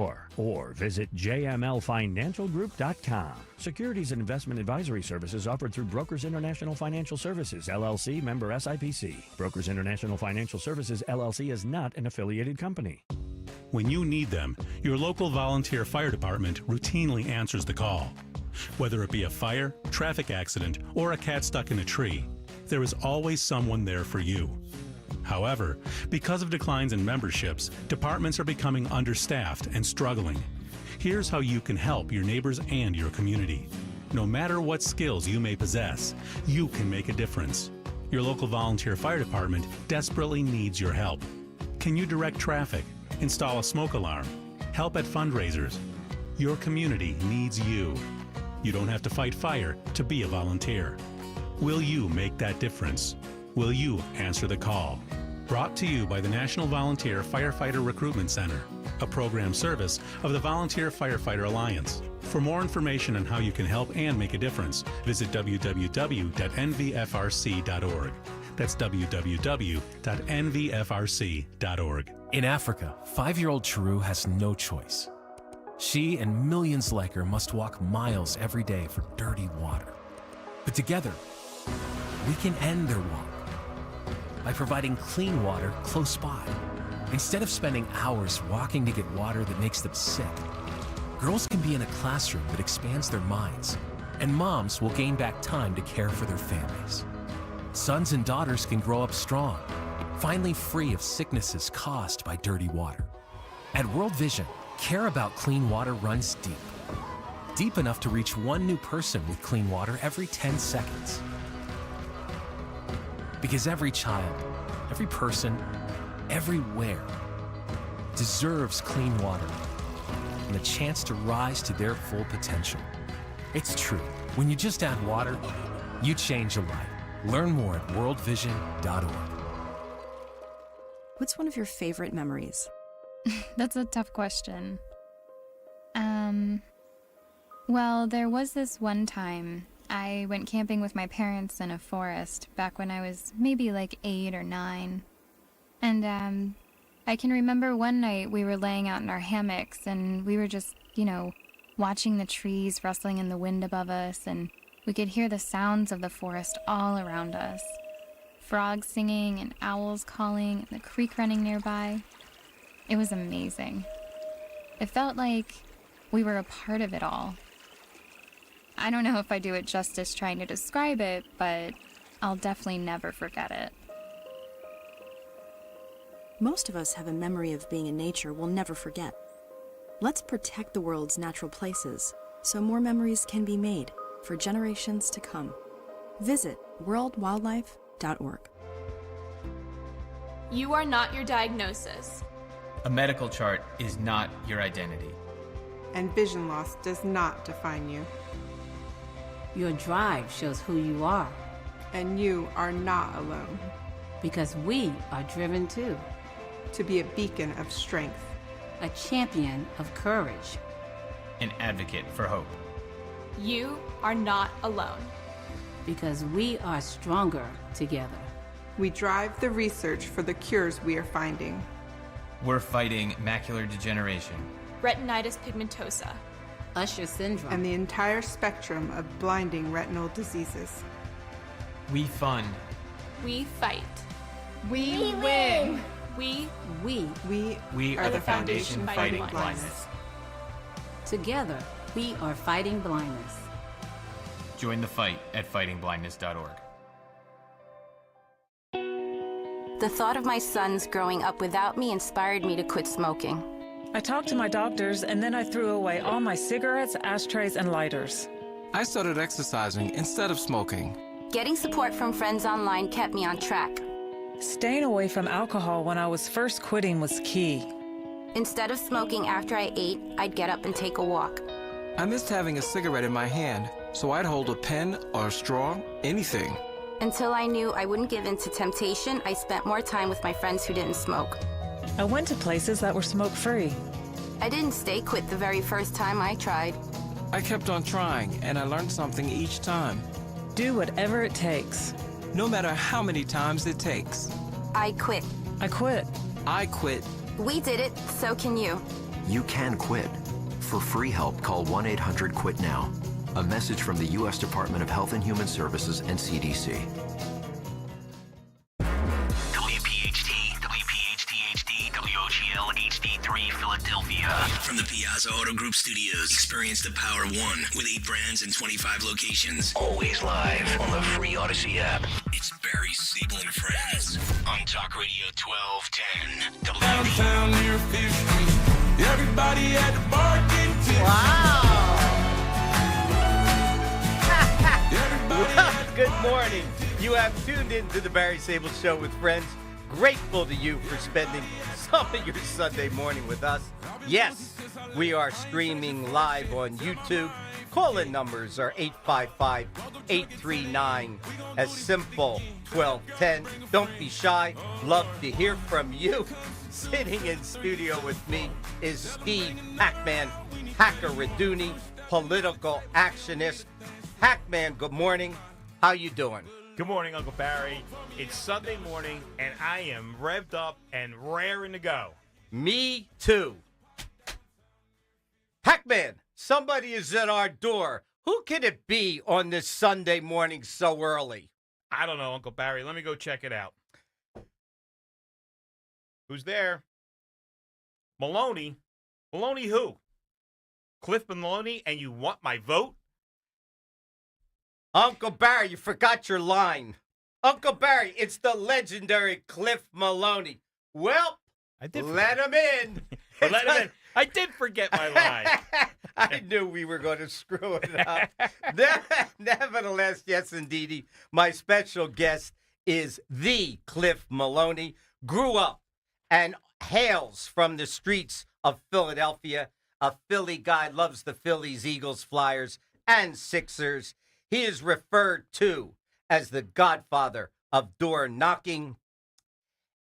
store or visit jmlfinancialgroup.com. Securities and investment advisory services offered through Brokers International Financial Services, LLC, member SIPC. Brokers International Financial Services, LLC is not an affiliated company. When you need them, your local volunteer fire department routinely answers the call. Whether it be a fire, traffic accident, or a cat stuck in a tree, there is always someone there for you. However, because of declines in memberships, departments are becoming understaffed and struggling. Here's how you can help your neighbors and your community. No matter what skills you may possess, you can make a difference. Your local volunteer fire department desperately needs your help. Can you direct traffic, install a smoke alarm, help at fundraisers? Your community needs you. You don't have to fight fire to be a volunteer. Will you make that difference? Will you answer the call? Brought to you by the National Volunteer Firefighter Recruitment Center, a program service of the Volunteer Firefighter Alliance. For more information on how you can help and make a difference, visit www.nvfrc.org. That's www.nvfrc.org. In Africa, 5-year-old Chiru has no choice. She and millions like her must walk miles every day for dirty water. But together, we can end their walk by providing clean water close by. Instead of spending hours walking to get water that makes them sick, girls can be in a classroom that expands their minds, and moms will gain back time to care for their families. Sons and daughters can grow up strong, finally free of sicknesses caused by dirty water. At World Vision, care about clean water runs deep. Deep enough to reach one new person with clean water every 10 seconds. Because every child, every person, everywhere deserves clean water and the chance to rise to their full potential. It's true. When you just add water, you change a life. Learn more at worldvision.org. What's one of your favorite memories? That's a tough question. Well, there was this one time I went camping with my parents in a forest back when I was maybe like 8 or 9. And I can remember one night we were laying out in our hammocks and we were just, watching the trees rustling in the wind above us, and we could hear the sounds of the forest all around us. Frogs singing and owls calling and the creek running nearby. It was amazing. It felt like we were a part of it all. I don't know if I do it justice trying to describe it, but I'll definitely never forget it. Most of us have a memory of being in nature we'll never forget. Let's protect the world's natural places so more memories can be made for generations to come. Visit worldwildlife.org. You are not your diagnosis. A medical chart is not your identity. And vision loss does not define you. Your drive shows who you are. And you are not alone. Because we are driven too. To be a beacon of strength. A champion of courage. An advocate for hope. You are not alone. Because we are stronger together. We drive the research for the cures we are finding. We're fighting macular degeneration, retinitis pigmentosa, Usher syndrome, and the entire spectrum of blinding retinal diseases. We fund. We fight. We win. We are the foundation fighting blindness. Together, we are fighting blindness. Join the fight at fightingblindness.org. The thought of my sons growing up without me inspired me to quit smoking. I talked to my doctors, and then I threw away all my cigarettes, ashtrays, and lighters. I started exercising instead of smoking. Getting support from friends online kept me on track. Staying away from alcohol when I was first quitting was key. Instead of smoking after I ate, I'd get up and take a walk. I missed having a cigarette in my hand, so I'd hold a pen or a straw, anything. Until I knew I wouldn't give in to temptation, I spent more time with my friends who didn't smoke. I went to places that were smoke-free. I didn't stay quit the very first time I tried. I kept on trying, and I learned something each time. Do whatever it takes. No matter how many times it takes. I quit. I quit. I quit. We did it, so can you. You can quit. For free help, call 1-800-QUIT-NOW. A message from the U.S. Department of Health and Human Services and CDC. WPHT, WPHT-HD, WOGL HD3 Philadelphia. From the Piazza Auto Group Studios, experience the power of one with 8 brands and 25 locations. Always live on the free Odyssey app. It's Barry, Sable, and Friends on Talk Radio 1210. Downtown near 50, everybody at the bar getting tipsy. Wow. Good morning. You have tuned into the Barry Sable Show with Friends. Grateful to you for spending some of your Sunday morning with us. Yes, we are streaming live on YouTube. Call-in numbers are 855-839 as simple 1210. Don't be shy. Love to hear from you. Sitting in studio with me is Steve Hackman Hacker-Raduni, political actionist. Hackman, good morning. How you doing? Good morning, Uncle Barry. It's Sunday morning, and I am revved up and raring to go. Me too. Hackman, somebody is at our door. Who can it be on this Sunday morning so early? I don't know, Uncle Barry. Let me go check it out. Who's there? Maloney? Maloney who? Cliff Maloney, and you want my vote? Uncle Barry, you forgot your line. Uncle Barry, it's the legendary Cliff Maloney. Well, let him in. Let him in. I did forget my line. I knew we were going to screw it up. Nevertheless, yes, indeedy, my special guest is the Cliff Maloney. Grew up and hails from the streets of Philadelphia. A Philly guy, loves the Phillies, Eagles, Flyers, and Sixers. He is referred to as the godfather of door knocking.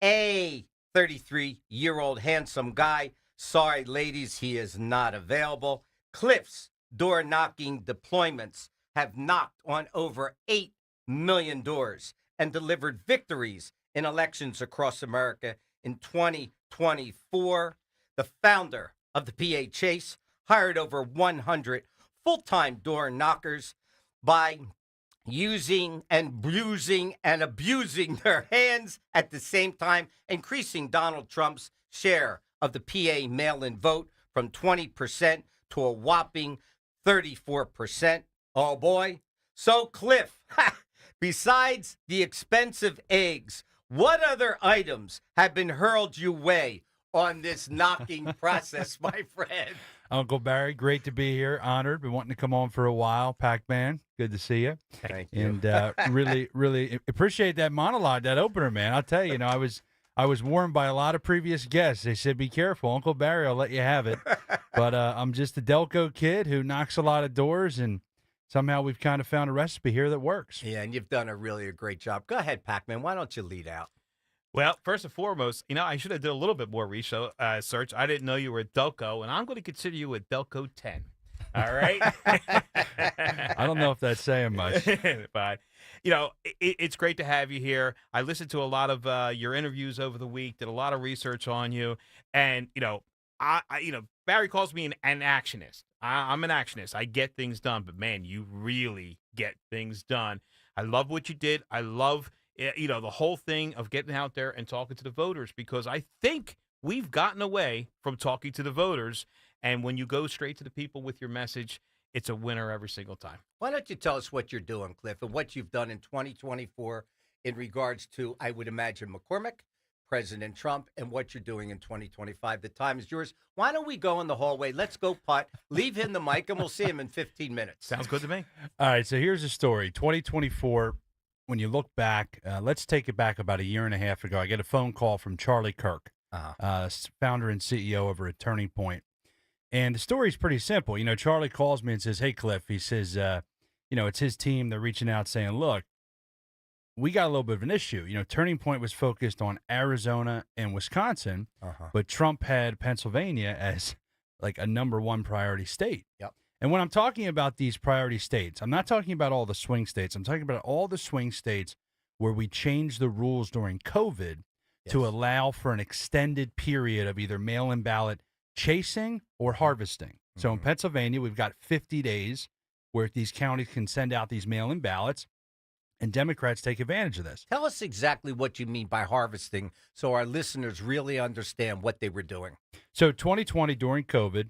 A 33-year-old handsome guy. Sorry, ladies, he is not available. Cliff's door knocking deployments have knocked on over 8 million doors and delivered victories in elections across America in 2024. The founder of the PA Chase hired over 100 full-time door knockers by using and bruising and abusing their hands at the same time, increasing Donald Trump's share of the PA mail-in vote from 20% to a whopping 34%. Oh, boy. So, Cliff, besides the expensive eggs, what other items have been hurled your way on this knocking process, my friend? Uncle Barry, great to be here. Honored. Been wanting to come on for a while. Pac-Man, good to see you. Thank you. And really, really appreciate that monologue, that opener, man. I'll tell you, I was warned by a lot of previous guests. They said, be careful. Uncle Barry, I'll let you have it. But I'm just a Delco kid who knocks a lot of doors, and somehow we've kind of found a recipe here that works. Yeah, and you've done a great job. Go ahead, Pac-Man. Why don't you lead out? Well, first and foremost, I should have did a little bit more research. I didn't know you were a Delco, and I'm going to consider you a Delco 10. All right? I don't know if that's saying much. But, it's great to have you here. I listened to a lot of your interviews over the week, did a lot of research on you. And, Barry calls me an actionist. I'm an actionist. I get things done. But, man, you really get things done. I love what you did. I love the whole thing of getting out there and talking to the voters, because I think we've gotten away from talking to the voters. And when you go straight to the people with your message, it's a winner every single time. Why don't you tell us what you're doing, Cliff, and what you've done in 2024 in regards to, I would imagine, McCormick, President Trump, and what you're doing in 2025. The time is yours. Why don't we go in the hallway? Let's go putt. Leave him the mic, and we'll see him in 15 minutes. Sounds good to me. All right, so here's the story. 2024, when you look back, let's take it back about a year and a half ago. I get a phone call from Charlie Kirk, founder and CEO over at Turning Point. And the story's pretty simple. Charlie calls me and says, hey, Cliff, he says, it's his team. They're reaching out saying, look, we got a little bit of an issue. Turning Point was focused on Arizona and Wisconsin, but Trump had Pennsylvania as like a number one priority state. Yep. And when I'm talking about these priority states, I'm not talking about all the swing states. I'm talking about all the swing states where we changed the rules during COVID to allow for an extended period of either mail-in ballot chasing or harvesting. So in Pennsylvania, we've got 50 days where these counties can send out these mail-in ballots, and Democrats take advantage of this. Tell us exactly what you mean by harvesting so our listeners really understand what they were doing. So 2020, during COVID,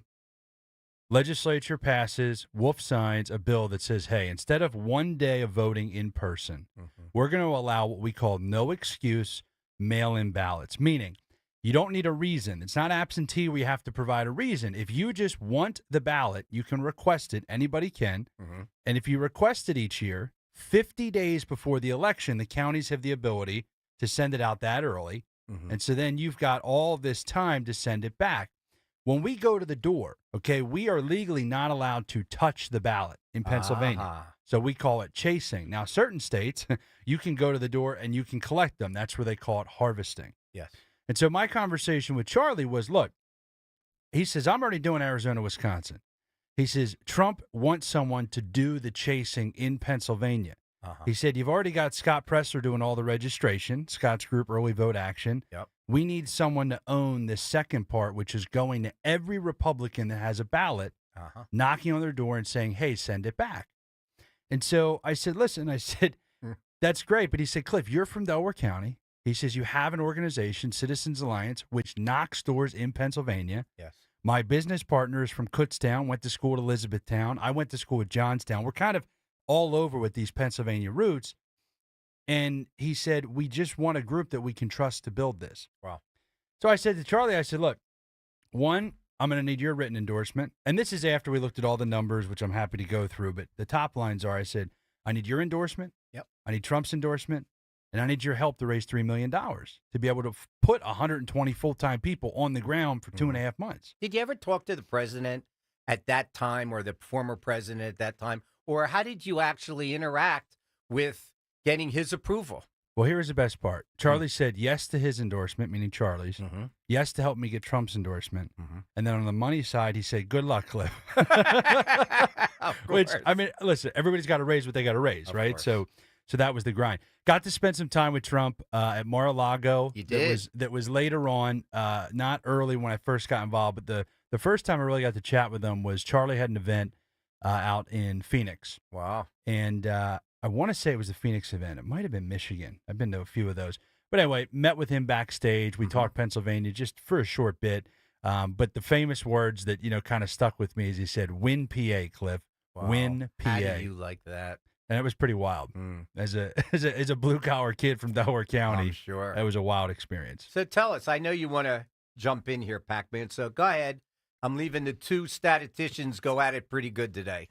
legislature passes, wolf signs a bill that says, hey, instead of 1 day of voting in person, we're going to allow what we call no excuse mail-in ballots, meaning you don't need a reason. It's not absentee where you have to provide a reason. If you just want the ballot, you can request it. Anybody can. And if you request it each year, 50 days before the election, the counties have the ability to send it out that early. And so then you've got all this time to send it back. When we go to the door, okay, we are legally not allowed to touch the ballot in Pennsylvania. So we call it chasing. Now, certain states, you can go to the door and you can collect them. That's where they call it harvesting. Yes. And so my conversation with Charlie was, look, he says, I'm already doing Arizona, Wisconsin. He says, Trump wants someone to do the chasing in Pennsylvania. He said, you've already got Scott Presser doing all the registration, Scott's group, Early Vote Action. Yep. We need someone to own the second part, which is going to every Republican that has a ballot, knocking on their door and saying, hey, send it back. And so I said, listen, I said, that's great. But he said, Cliff, you're from Delaware County. He says, you have an organization, Citizens Alliance, which knocks doors in Pennsylvania. Yes. My business partner is from Kutztown, went to school at Elizabethtown. I went to school at Johnstown. We're kind of all over with these Pennsylvania roots. And he said, we just want a group that we can trust to build this. Wow. So I said to Charlie, I said, look, one, I'm going to need your written endorsement. And this is after we looked at all the numbers, which I'm happy to go through. But the top lines are, I said, I need your endorsement. Yep. I need Trump's endorsement. And I need your help to raise $3 million to be able to put 120 full-time people on the ground for 2.5 months. Did you ever talk to the president at that time or the former president at that time? Or how did you actually interact with getting his approval? Well, here's the best part. Charlie said yes to his endorsement, meaning Charlie's, yes to help me get Trump's endorsement. And then on the money side, he said, good luck, Cliff. Which, I mean, listen, everybody's got to raise what they got to raise, right? So that was the grind. Got to spend some time with Trump at Mar-a-Lago. You did. That was later on, not early when I first got involved, but the first time I really got to chat with him was Charlie had an event out in Phoenix. Wow. And I want to say it was the Phoenix event. It might have been Michigan. I've been to a few of those. But anyway, met with him backstage. We talked Pennsylvania just for a short bit. But the famous words that, kind of stuck with me is he said, win PA, Cliff. Wow. Win PA. How do you like that? And it was pretty wild. As a blue-collar kid from Delaware County, I'm sure. It was a wild experience. So tell us, I know you want to jump in here, Pac-Man, so go ahead. I'm leaving the two statisticians go at it pretty good today.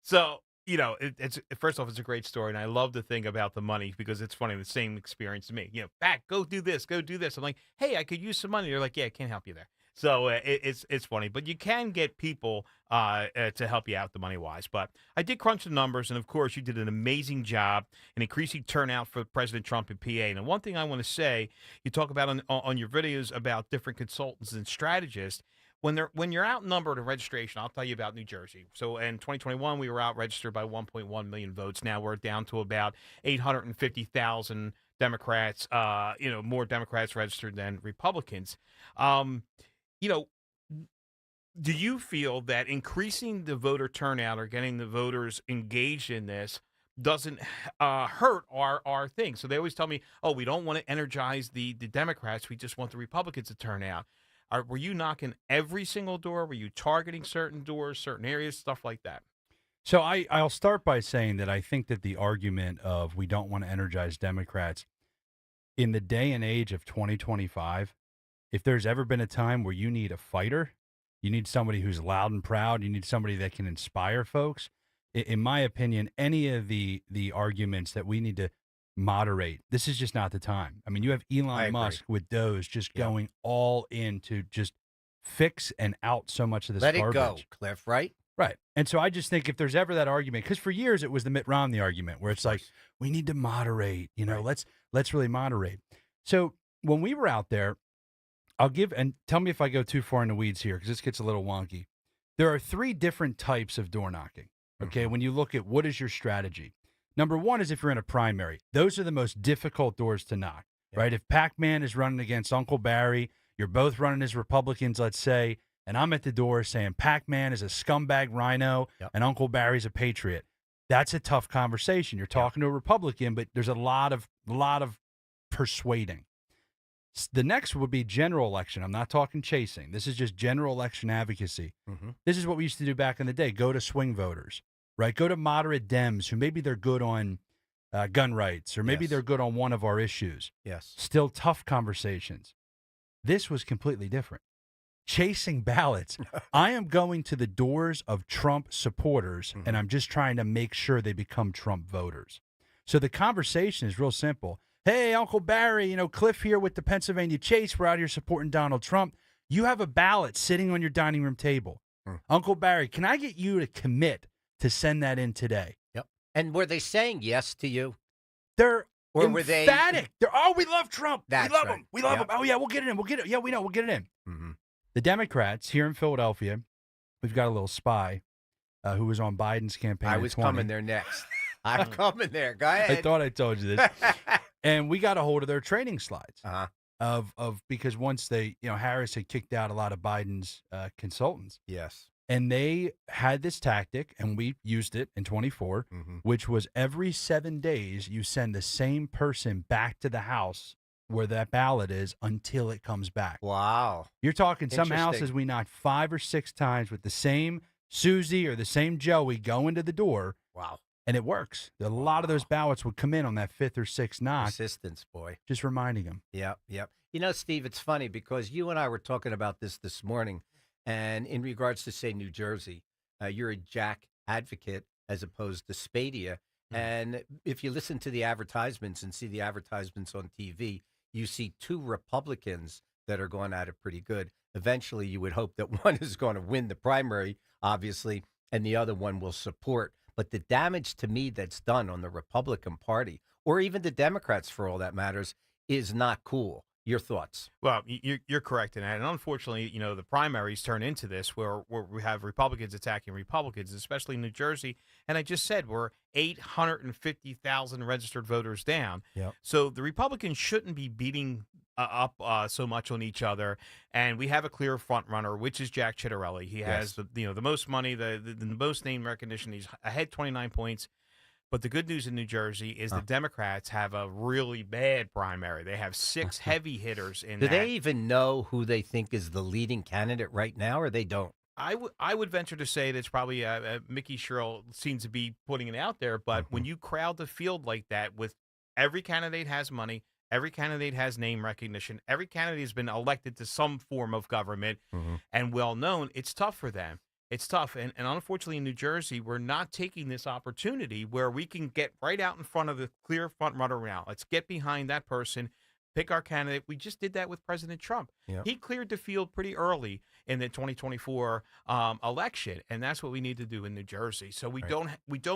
So, it's first off, it's a great story, and I love the thing about the money because it's funny, the same experience to me. Back, go do this. I'm like, hey, I could use some money. They're like, yeah, I can't help you there. So it's funny, but you can get people to help you out the money wise. But I did crunch the numbers, and of course, you did an amazing job in increasing turnout for President Trump in PA. And one thing I want to say, you talk about on your videos about different consultants and strategists. When you're outnumbered in registration, I'll tell you about New Jersey. So in 2021, we were out registered by 1.1 million votes. Now we're down to about 850,000 Democrats. More Democrats registered than Republicans. Do you feel that increasing the voter turnout or getting the voters engaged in this doesn't hurt our thing? So they always tell me, oh, we don't want to energize the Democrats. We just want the Republicans to turn out. Were you knocking every single door? Were you targeting certain doors, certain areas, stuff like that? So I'll start by saying that I think that the argument of we don't want to energize Democrats in the day and age of 2025, if there's ever been a time where you need a fighter, you need somebody who's loud and proud, you need somebody that can inspire folks. In my opinion, any of the arguments that we need to moderate, this is just not the time. I mean, you have Elon Musk with Doge just going all in to just fix and out so much of this Let garbage. it go, Cliff, right? Right. And so I just think if there's ever that argument, because for years it was the Mitt Romney argument where it's like, we need to moderate, let's really moderate. So when we were out there, and tell me if I go too far in the weeds here, because this gets a little wonky. There are 3 different types of door knocking. Okay. When you look at what is your strategy, number one is if you're in a primary. Those are the most difficult doors to knock, right? If Pac-Man is running against Uncle Barry, you're both running as Republicans, let's say, and I'm at the door saying Pac-Man is a scumbag rhino and Uncle Barry's a patriot. That's a tough conversation. You're talking to a Republican, but there's a lot of persuading. The next would be general election. I'm not talking chasing. This is just general election advocacy. This is what we used to do back in the day. Go to swing voters, right? Go to moderate Dems who maybe they're good on gun rights or maybe they're good on one of our issues. Yes. Still tough conversations. This was completely different. Chasing ballots. I am going to the doors of Trump supporters, and I'm just trying to make sure they become Trump voters. So the conversation is real simple. Hey, Uncle Barry, Cliff here with the Pennsylvania Chase. We're out here supporting Donald Trump. You have a ballot sitting on your dining room table. Uncle Barry, can I get you to commit to send that in today? Yep. And were they saying yes to you? They're Or emphatic. were they? We love Trump. That's we love right. him. We love Yep. him. Oh, yeah, we'll get it in. We'll get it. Yeah, we know. We'll get it in. The Democrats here in Philadelphia, we've got a little spy who was on Biden's campaign. I in was 20. coming there next. I'm coming there. Go ahead. I thought I told you this. And we got a hold of their training slides of because once they, Harris had kicked out a lot of Biden's consultants. Yes. And they had this tactic, and we used it in 24, which was every 7 days you send the same person back to the house where that ballot is until it comes back. Wow. You're talking some Interesting. houses we knocked 5 or 6 times with the same Susie or the same Joey going to the door. Wow. And it works. A lot of those ballots would come in on that 5th or 6th knock. Persistence, boy. Just reminding them. Yep. Steve, it's funny because you and I were talking about this morning, and in regards to, say, New Jersey, you're a Jack advocate as opposed to Spadia. And if you listen to the advertisements and see the advertisements on TV, you see 2 Republicans that are going at it pretty good. Eventually, you would hope that one is going to win the primary, obviously, and the other one will support. But the damage to me that's done on the Republican Party, or even the Democrats for all that matters, is not cool. Your thoughts? Well, you're correct in that. And unfortunately, the primaries turn into this where we have Republicans attacking Republicans, especially in New Jersey. And I just said we're 850,000 registered voters down. Yep. So the Republicans shouldn't be beating up so much on each other. And we have a clear front runner, which is Jack Ciattarelli. He has the most money, the most name recognition. He's ahead 29 points. But the good news in New Jersey is the Democrats have a really bad primary. They have 6 heavy hitters in Do that. they even know who they think is the leading candidate right now, or they don't? I would venture to say that's probably Mickey Sherrill seems to be putting it out there. But when you crowd the field like that, with every candidate has money, every candidate has name recognition, every candidate has been elected to some form of government and well known, it's tough for them. It's tough. And unfortunately, in New Jersey, we're not taking this opportunity where we can get right out in front of the clear front runner now. Let's get behind that person, pick our candidate. We just did that with President Trump. Yep. He cleared the field pretty early in the 2024 election, and that's what we need to do in New Jersey. So we don't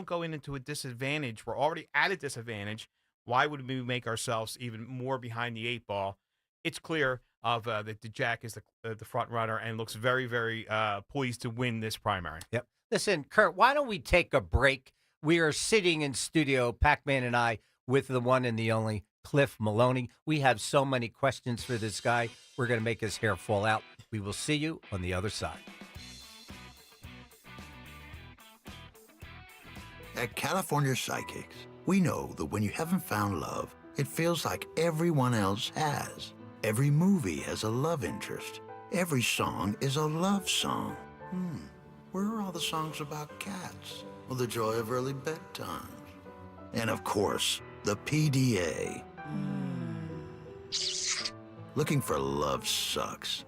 go into a disadvantage. We're already at a disadvantage. Why would we make ourselves even more behind the 8 ball? It's clear that Jack is the front runner and looks very, very poised to win this primary. Yep. Listen, Kurt, why don't we take a break? We are sitting in studio, Pac-Man and I, with the one and the only Cliff Maloney. We have so many questions for this guy. We're going to make his hair fall out. We will see you on the other side. At California Psychics, we know that when you haven't found love, it feels like everyone else has. Every movie has a love interest. Every song is a love song. Where are all the songs about cats? Or the joy of early bedtimes? And of course, the PDA. Looking for love sucks.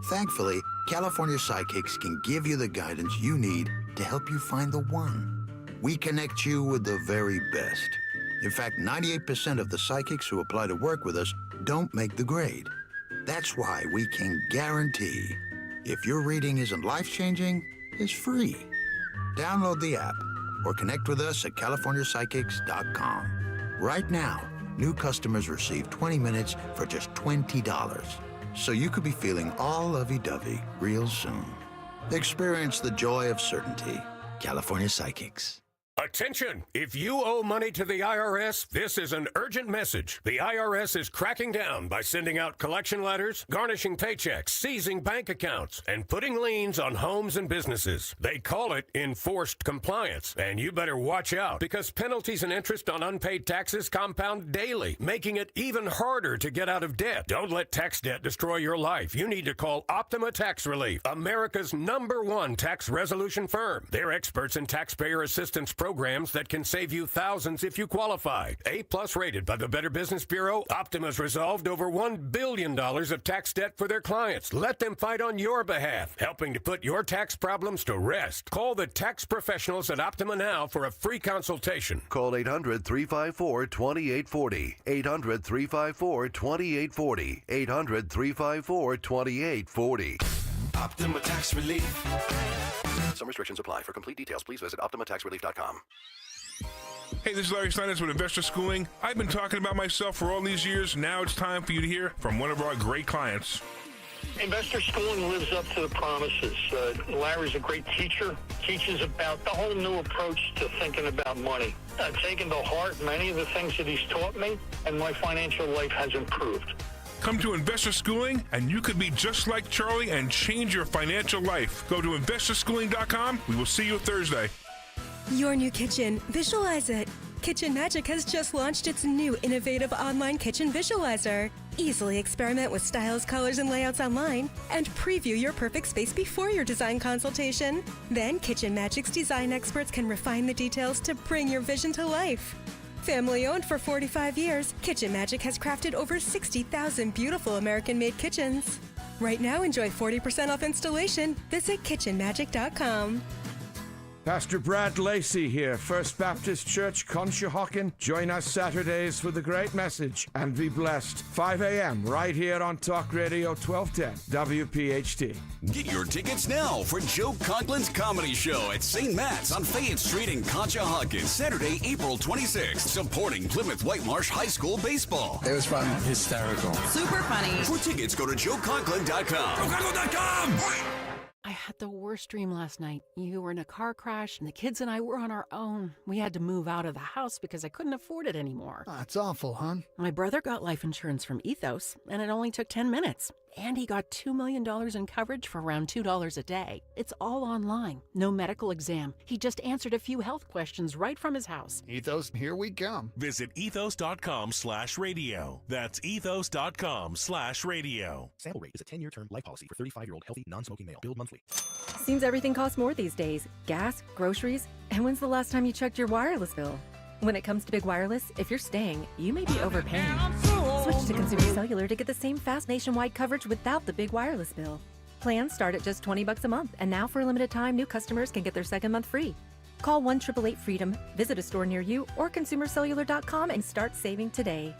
Thankfully, California Psychics can give you the guidance you need to help you find the one. We connect you with the very best. In fact, 98% of the psychics who apply to work with us don't make the grade. That's why we can guarantee if your reading isn't life-changing, it's free. Download the app or connect with us at CaliforniaPsychics.com. Right now, new customers receive 20 minutes for just $20. So you could be feeling all lovey-dovey real soon. Experience the joy of certainty. California Psychics. Attention! If you owe money to the IRS, this is an urgent message. The IRS is cracking down by sending out collection letters, garnishing paychecks, seizing bank accounts, and putting liens on homes and businesses. They call it enforced compliance, and you better watch out because penalties and interest on unpaid taxes compound daily, making it even harder to get out of debt. Don't let tax debt destroy your life. You need to call Optima Tax Relief, America's #1 tax resolution firm. They're experts in taxpayer assistance programs that can save you thousands if you qualify. A+ rated by the Better Business Bureau, Optima's resolved over $1 billion of tax debt for their clients. Let them fight on your behalf, helping to put your tax problems to rest. Call the tax professionals at Optima now for a free consultation. Call 800-354-2840. 800-354-2840. 800-354-2840. Optima Tax Relief. Some restrictions apply. For complete details, please visit OptimaTaxRelief.com. Hey, this is Larry Steinitz with Investor Schooling. I've been talking about myself for all these years. Now it's time for you to hear from one of our great clients. Investor Schooling lives up to the promises. Larry's a great teacher, teaches about the whole new approach to thinking about money. I've taken to heart many of the things that he's taught me, and my financial life has improved. Come to Investor Schooling, and you could be just like Charlie and change your financial life. Go to investorschooling.com. We will see you Thursday. Your new kitchen. Visualize it. Kitchen Magic has just launched its new innovative online kitchen visualizer. Easily experiment with styles, colors, and layouts online, and preview your perfect space before your design consultation. Then Kitchen Magic's design experts can refine the details to bring your vision to life. Family owned for 45 years, Kitchen Magic has crafted over 60,000 beautiful American-made kitchens. Right now, enjoy 40% off installation. Visit kitchenmagic.com. Pastor Brad Lacey here, First Baptist Church, Conshohocken. Join us Saturdays for the great message and be blessed. 5 a.m. right here on Talk Radio 1210 WPHT. Get your tickets now for Joe Conklin's comedy show at St. Matt's on Fayette Street in Conshohocken, Saturday, April 26th, supporting Plymouth Whitemarsh High School baseball. It was fun. Hysterical. Super funny. For tickets, go to joeconklin.com. joeconklin.com! I had the worst dream last night. You were in a car crash, and the kids and I were on our own. We had to move out of the house because I couldn't afford it anymore. That's awful, hon. My brother got life insurance from Ethos, and it only took 10 minutes. And he got $2 million in coverage for around $2 a day. It's all online. No medical exam. He just answered a few health questions right from his house. Ethos, here we come. Visit ethos.com/radio. That's ethos.com/radio. Sable rate is a 10-year term life policy for 35-year-old healthy, non-smoking male. Billed monthly. Seems everything costs more these days. Gas, groceries, and when's the last time you checked your wireless bill? When it comes to big wireless, if you're staying, you may be overpaying. Switch to Consumer Cellular to get the same fast nationwide coverage without the big wireless bill. Plans start at just $20 a month, and now for a limited time, new customers can get their second month free. Call 1-888-FREEDOM, visit a store near you, or consumercellular.com and start saving today.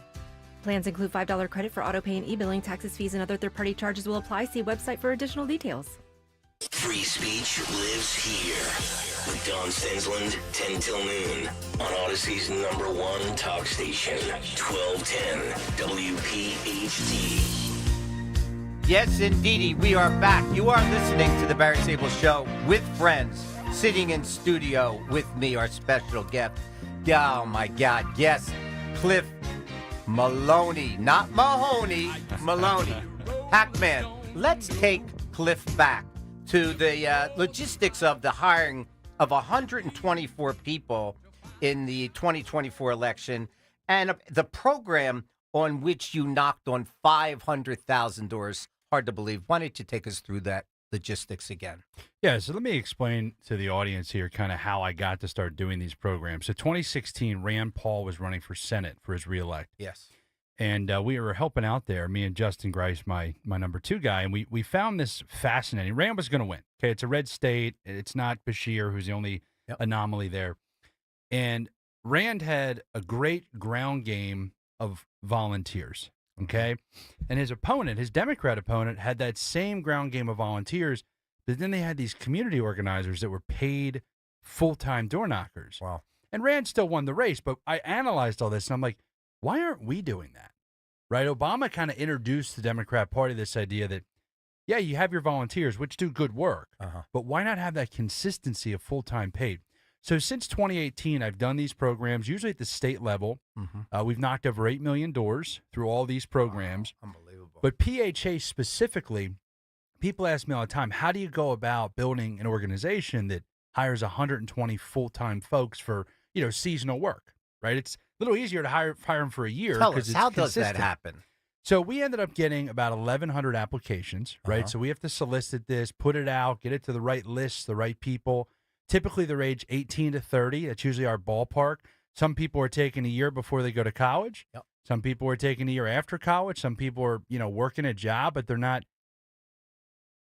Plans include $5 credit for auto pay and e-billing. Taxes, fees, and other third-party charges will apply. See website for additional details. Free speech lives here with Don Stensland, 10 till noon on Odyssey's #1 talk station, 1210 WPHT. Yes, indeedy, we are back. You are listening to the Barry Sable Show with friends, sitting in studio with me, our special guest. Oh, my God, yes, Cliff Maloney. Not Mahoney, Maloney. Pac-Man, let's take Cliff back to the logistics of the hiring of 124 people in the 2024 election and the program on which you knocked on 500,000 doors. Hard to believe. Why don't you take us through that logistics again? Yeah, so let me explain to the audience here kind of how I got to start doing these programs. So 2016, Rand Paul was running for Senate for his reelect. Yes. And we were helping out there, me and Justin Grice, my number 2 guy, and we found this fascinating. Rand was going to win. Okay, it's a red state. It's not Bashir, who's the only anomaly there. And Rand had a great ground game of volunteers, okay? And his opponent, his Democrat opponent, had that same ground game of volunteers, but then they had these community organizers that were paid full-time door knockers. Wow. And Rand still won the race, but I analyzed all this, and I'm like, why aren't we doing that? Right? Obama kind of introduced the Democrat Party this idea that, yeah, you have your volunteers, which do good work, but why not have that consistency of full-time paid? So since 2018, I've done these programs, usually at the state level. We've knocked over 8 million doors through all these programs. Wow, unbelievable. But PHA specifically, people ask me all the time, how do you go about building an organization that hires 120 full-time folks for, seasonal work, right? It's a little easier to hire them for a year. Tell us, it's how does that consistent. happen? So we ended up getting about 1,100 applications, right? Uh-huh. So we have to solicit this, put it out, get it to the right lists, the right people. Typically, they're age 18 to 30. That's usually our ballpark. Some people are taking a year before they go to college. Yep. Some people are taking a year after college. Some people are, working a job, but they're not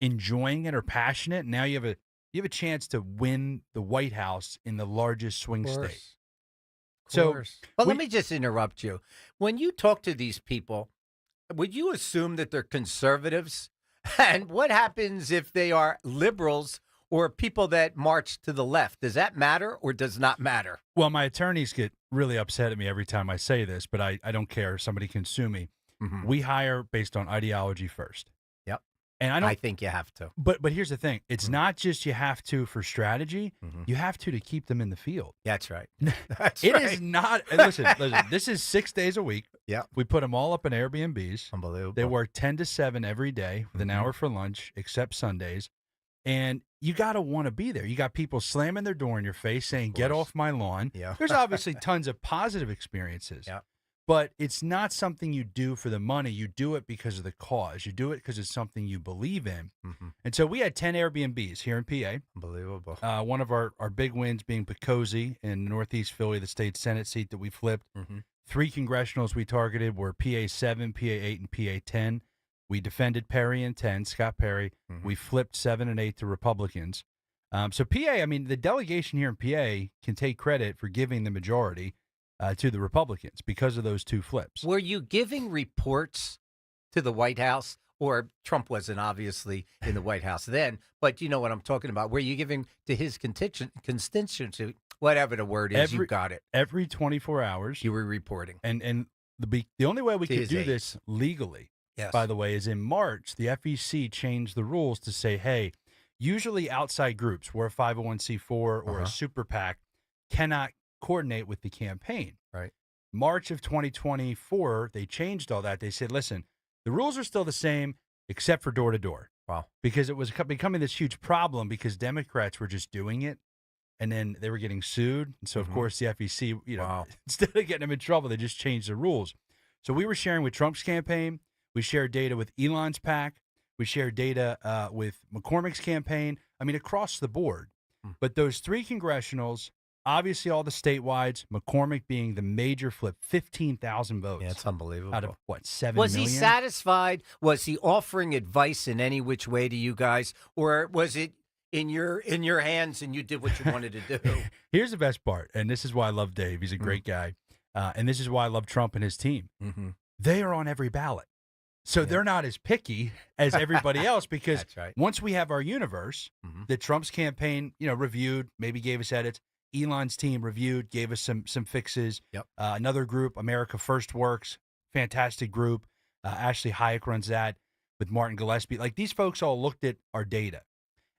enjoying it or passionate. Now you have a chance to win the White House in the largest swing state. So, but let me just interrupt you. When you talk to these people, would you assume that they're conservatives? And what happens if they are liberals or people that march to the left? Does that matter or does not matter? Well, my attorneys get really upset at me every time I say this, but I don't care. Somebody can sue me. We hire based on ideology first. Yep. And I think you have to. But here's the thing. It's not just you have to for strategy. You have to keep them in the field. That's right. That's It right. is not. Listen, this is 6 days a week. Yeah. We put them all up in Airbnbs. Unbelievable. They work 10 to 7 every day with an hour for lunch, except Sundays. And you got to want to be there. You got people slamming their door in your face saying, get off my lawn. Yeah. There's obviously tons of positive experiences. Yeah. But it's not something you do for the money. You do it because of the cause. You do it because it's something you believe in. And so we had 10 Airbnbs here in PA. Unbelievable. One of our big wins being Pecosi in Northeast Philly, the state Senate seat that we flipped. 3 congressionals we targeted were PA 7, PA 8, and PA 10. We defended Perry in 10, Scott Perry. We flipped 7 and 8 to Republicans. So PA, I mean, the delegation here in PA can take credit for giving the majority to the Republicans because of those 2 flips. Were you giving reports to the White House? Or Trump wasn't obviously in the White House then, but you know what I'm talking about. Were you giving to his constituency, whatever the word is, you got it. Every 24 hours. You were reporting. And the only way we To could his do aide. this legally, Yes. by the way, is in March, the FEC changed the rules to say, hey, usually outside groups, we're a 501c4 or a super PAC, cannot coordinate with the campaign. Right. March of 2024, they changed all that. They said, listen, the rules are still the same except for door-to-door. Wow. Because it was becoming this huge problem because Democrats were just doing it, and then they were getting sued. And so, of course, the FEC, instead of getting them in trouble, they just changed the rules. So we were sharing with Trump's campaign. We shared data with Elon's PAC. We shared data with McCormick's campaign. I mean, across the board. But those 3 congressionals, obviously all the statewides, McCormick being the major flip, 15,000 votes. Yeah, it's unbelievable. Out of, what, 7 Was million? he satisfied? Was he offering advice in any which way to you guys? Or was it in your hands and you did what you wanted to do? Here's the best part, and this is why I love Dave. He's a great guy. And this is why I love Trump and his team. They are on every ballot. So they're not as picky as everybody else because That's right. once we have our universe that Trump's campaign, reviewed, maybe gave us edits, Elon's team reviewed, gave us some fixes. Yep. Another group, America First Works, fantastic group. Ashley Hayek runs that with Martin Gillespie. Like, these folks all looked at our data.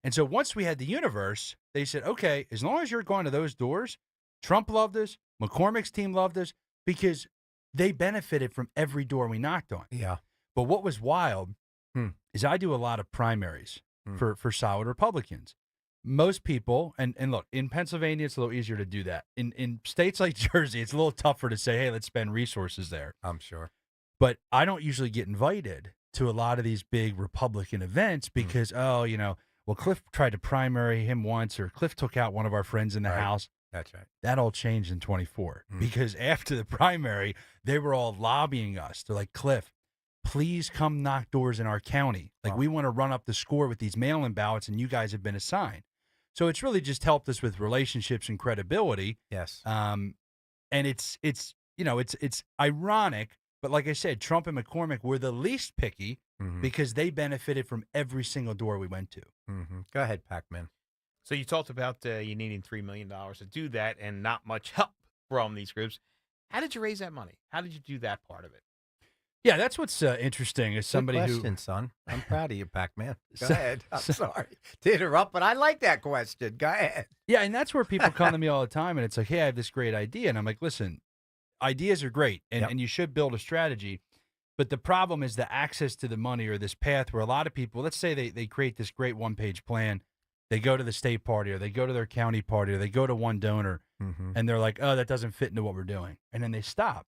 And so once we had the universe, they said, okay, as long as you're going to those doors, Trump loved us, McCormick's team loved us because they benefited from every door we knocked on. Yeah. But what was wild is I do a lot of primaries for solid Republicans. Most people, and look, in Pennsylvania, it's a little easier to do that. In states like Jersey, it's a little tougher to say, hey, let's spend resources there. I'm sure. But I don't usually get invited to a lot of these big Republican events because, well, Cliff tried to primary him once, or Cliff took out one of our friends in the house. That's right. That all changed in 24 because after the primary, they were all lobbying us. They're like, Cliff, please come knock doors in our county. Like, we want to run up the score with these mail-in ballots, and you guys have been assigned. So it's really just helped us with relationships and credibility. Yes. And it's ironic, but like I said, Trump and McCormick were the least picky because they benefited from every single door we went to. Go ahead, Pac-Man. So you talked about you needing $3 million to do that and not much help from these groups. How did you raise that money? How did you do that part of it? Yeah, that's what's interesting is somebody Good who question, son. I'm proud of you, Pac-Man. Go ahead. I'm sorry to interrupt, but I like that question. Go ahead. Yeah, and that's where people come to me all the time, and it's like, hey, I have this great idea. And I'm like, listen, ideas are great, and you should build a strategy. But the problem is the access to the money or this path where a lot of people, let's say they create this great one-page plan. They go to the state party or they go to their county party or they go to one donor, and they're like, oh, that doesn't fit into what we're doing. And then they stop.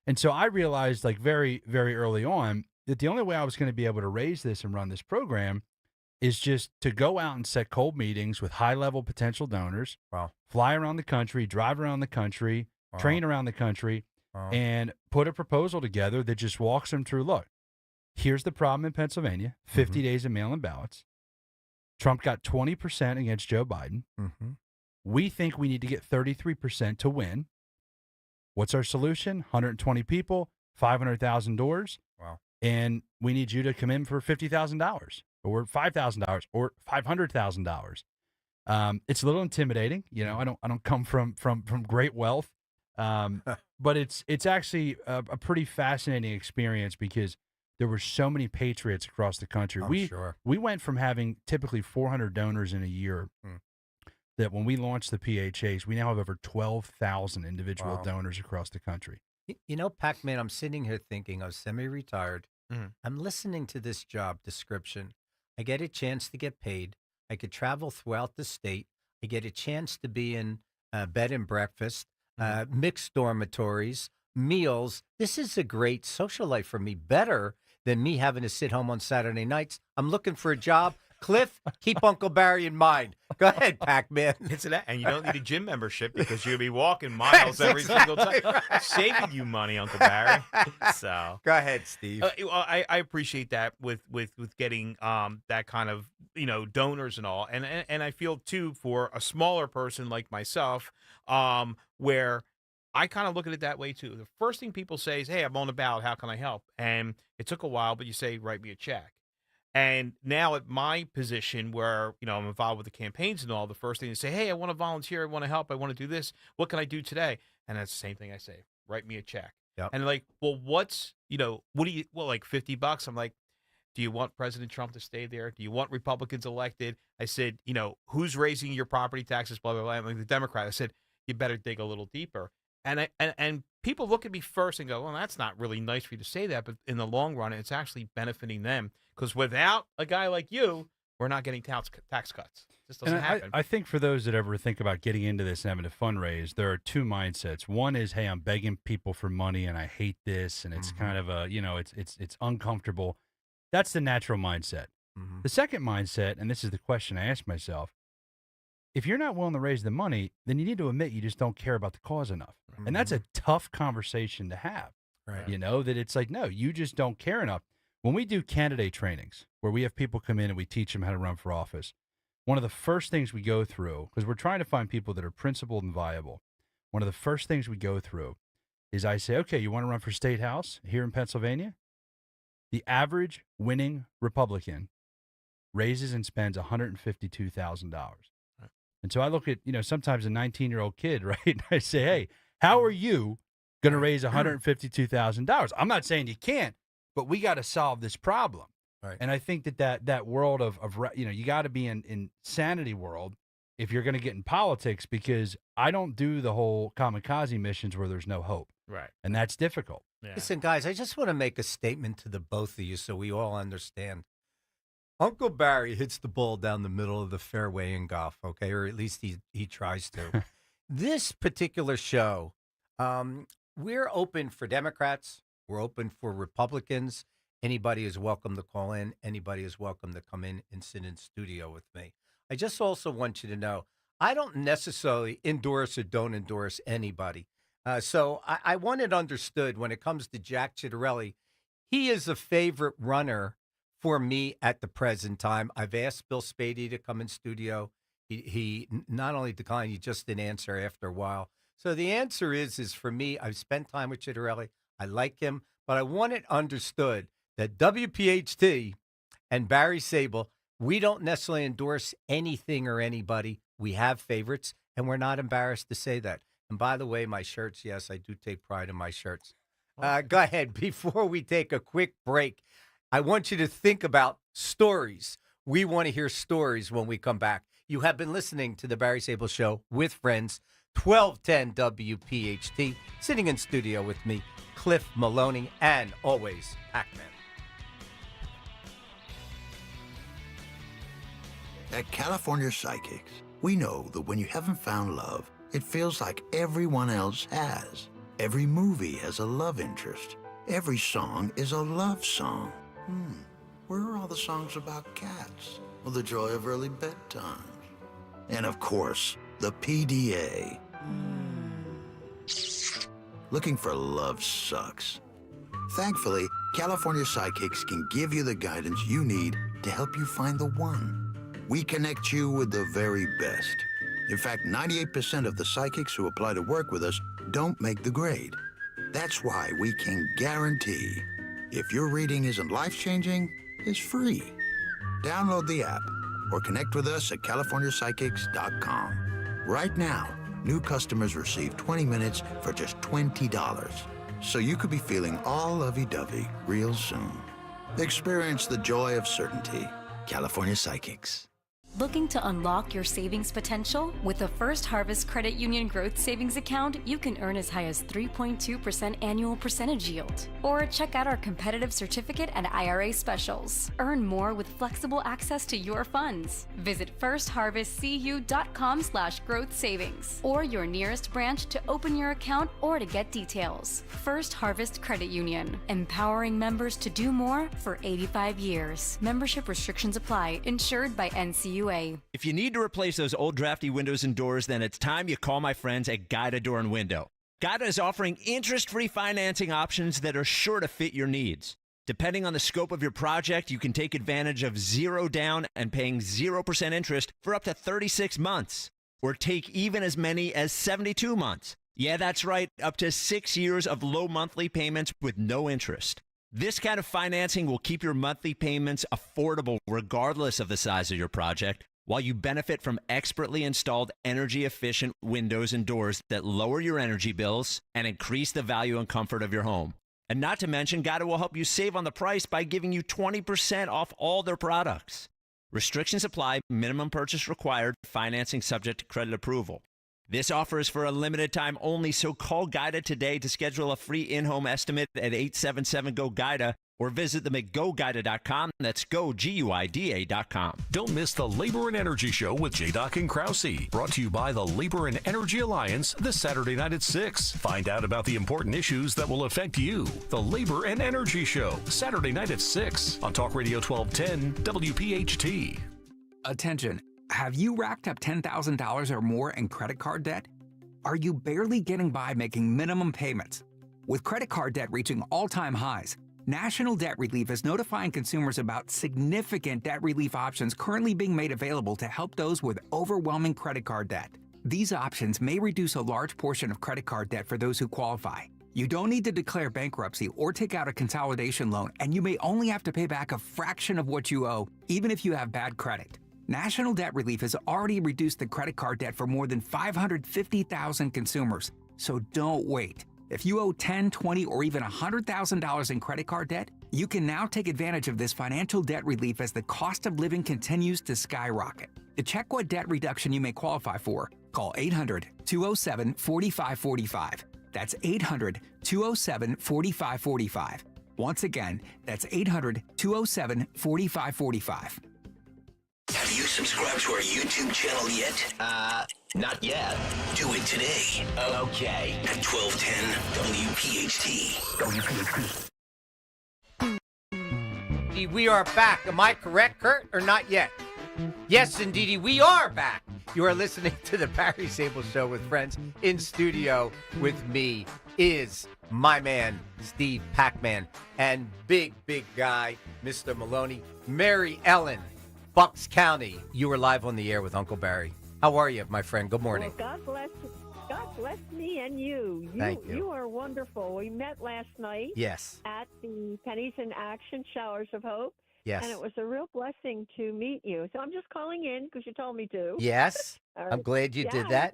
And so I realized like very, very early on that the only way I was going to be able to raise this and run this program is just to go out and set cold meetings with high-level potential donors, fly around the country, drive around the country, train around the country, and put a proposal together that just walks them through, look, here's the problem in Pennsylvania, 50 days of mail-in ballots. Trump got 20% against Joe Biden. We think we need to get 33% to win. What's our solution? 120 people, 500,000 doors. Wow. And we need you to come in for $50,000 or $5,000 or $500,000. It's a little intimidating. You know, I don't come from great wealth. But it's actually a pretty fascinating experience because there were so many patriots across the country. We went from having typically 400 donors in a year that when we launched the PHAs, we now have over 12,000 individual donors across the country. You know, Pac-Man, I'm sitting here thinking I was semi-retired. I'm listening to this job description. I get a chance to get paid. I could travel throughout the state. I get a chance to be in bed and breakfast, mixed dormitories, meals. This is a great social life for me, better than me having to sit home on Saturday nights. I'm looking for a job. Cliff, keep Uncle Barry in mind. Go ahead, Pac-Man. And you don't need a gym membership because you'll be walking miles every single time. Right. Saving you money, Uncle Barry. So go ahead, Steve. Well, I appreciate that with getting that kind of donors and all, and I feel too for a smaller person like myself, where I kind of look at it that way too. The first thing people say is, "Hey, I'm on the ballot. How can I help?" And it took a while, but you say, "Write me a check." And now at my position where, I'm involved with the campaigns and all, the first thing they say, hey, I want to volunteer. I want to help. I want to do this. What can I do today? And that's the same thing I say, write me a check. Yep. And like, well, what's, like $50? I'm like, do you want President Trump to stay there? Do you want Republicans elected? I said, who's raising your property taxes, blah, blah, blah. I'm like the Democrat. I said, you better dig a little deeper. And people look at me first and go, well, that's not really nice for you to say that. But in the long run, it's actually benefiting them. Because without a guy like you, we're not getting tax cuts. It just doesn't happen. I think for those that ever think about getting into this and having a fundraise, there are two mindsets. One is, hey, I'm begging people for money and I hate this. And it's kind of a, it's uncomfortable. That's the natural mindset. The second mindset, and this is the question I ask myself, if you're not willing to raise the money, then you need to admit you just don't care about the cause enough. And that's a tough conversation to have. Right. That it's like, no, you just don't care enough. When we do candidate trainings where we have people come in and we teach them how to run for office, one of the first things we go through, because we're trying to find people that are principled and viable, one of the first things we go through is I say, okay, you want to run for state house here in Pennsylvania? The average winning Republican raises and spends $152,000. Right. And so I look at, sometimes a 19-year-old kid, right? And I say, hey, how are you going to raise $152,000? I'm not saying you can't, but we got to solve this problem. Right. And I think that world of you got to be in sanity world if you're going to get in politics, because I don't do the whole kamikaze missions where there's no hope. Right. And that's difficult. Yeah. Listen, guys, I just want to make a statement to the both of you so we all understand. Uncle Barry hits the ball down the middle of the fairway in golf, okay? Or at least he tries to. This particular show, we're open for Democrats. We're open for Republicans. Anybody is welcome to call in. Anybody is welcome to come in and sit in studio with me. I just also want you to know, I don't necessarily endorse or don't endorse anybody. So I want it understood when it comes to Jack Ciattarelli, he is a favorite runner for me at the present time. I've asked Bill Spady to come in studio. He not only declined, he just didn't answer after a while. So the answer is for me, I've spent time with Ciattarelli. I like him, but I want it understood that WPHT and Barry Sable, we don't necessarily endorse anything or anybody. We have favorites, and we're not embarrassed to say that. And by the way, my shirts, yes, I do take pride in my shirts. Go ahead. Before we take a quick break, I want you to think about stories. We want to hear stories when we come back. You have been listening to the Barry Sable Show with friends, 1210 WPHT, sitting in studio with me, Cliff Maloney, and always Pac-Man. At California Psychics, we know that when you haven't found love, it feels like everyone else has. Every movie has a love interest. Every song is a love song. Where are all the songs about cats? Or the joy of early bedtimes? And of course, the PDA. Looking for love sucks. Thankfully, California Psychics can give you the guidance you need to help you find the one. We connect you with the very best. In fact, 98% of the psychics who apply to work with us don't make the grade. That's why we can guarantee if your reading isn't life-changing, it's free. Download the app or connect with us at CaliforniaPsychics.com. Right now, new customers receive 20 minutes for just $20. So you could be feeling all lovey-dovey real soon. Experience the joy of certainty. California Psychics. Looking to unlock your savings potential? With the First Harvest Credit Union Growth Savings Account, you can earn as high as 3.2% annual percentage yield. Or check out our competitive certificate and IRA specials. Earn more with flexible access to your funds. Visit firstharvestcu.com/growth savings or your nearest branch to open your account or to get details. First Harvest Credit Union, empowering members to do more for 85 years. Membership restrictions apply. Insured by NCUA. If you need to replace those old drafty windows and doors, then it's time you call my friends at Guida Door and Window. Guida is offering interest-free financing options that are sure to fit your needs. Depending on the scope of your project, you can take advantage of zero down and paying 0% interest for up to 36 months, or take even as many as 72 months. Yeah, that's right, up to 6 years of low monthly payments with no interest. This kind of financing will keep your monthly payments affordable regardless of the size of your project, while you benefit from expertly installed energy-efficient windows and doors that lower your energy bills and increase the value and comfort of your home. And not to mention, Guida will help you save on the price by giving you 20% off all their products. Restrictions apply, minimum purchase required, financing subject to credit approval. This offer is for a limited time only, so call Guida today to schedule a free in-home estimate at 877-GO-GUIDA or visit them at GoGuida.com. That's GoGuida.com. Don't miss the Labor and Energy Show with J-Doc and Krause. Brought to you by the Labor and Energy Alliance this Saturday night at 6. Find out about the important issues that will affect you. The Labor and Energy Show, Saturday night at 6 on Talk Radio 1210 WPHT. Attention. Have you racked up $10,000 or more in credit card debt? Are you barely getting by making minimum payments? With credit card debt reaching all-time highs, National Debt Relief is notifying consumers about significant debt relief options currently being made available to help those with overwhelming credit card debt. These options may reduce a large portion of credit card debt for those who qualify. You don't need to declare bankruptcy or take out a consolidation loan, and you may only have to pay back a fraction of what you owe, even if you have bad credit. National Debt Relief has already reduced the credit card debt for more than 550,000 consumers, so don't wait. If you owe $10,000, $20,000, or even $100,000 in credit card debt, you can now take advantage of this financial debt relief as the cost of living continues to skyrocket. To check what debt reduction you may qualify for, call 800-207-4545. That's 800-207-4545. Once again, that's 800-207-4545. Have you subscribed to our YouTube channel yet? Not yet. Do it today. Okay. At 1210 WPHT. We are back. Am I correct, Kurt, or not yet? Yes, indeedy, we are back. You are listening to the Barry Sable Show with friends. In studio with me is my man, Steve Pac-Man, and big guy, Mr. Maloney, Mary Ellen. Bucks County, you were live on the air with Uncle Barry. How are you, my friend? Good morning. Well, God bless me and you. Thank you. You are wonderful. We met last night. Yes. At the Pennies in Action Showers of Hope. Yes. And it was a real blessing to meet you. So I'm just calling in because you told me to. Yes. Right. I'm glad you did that.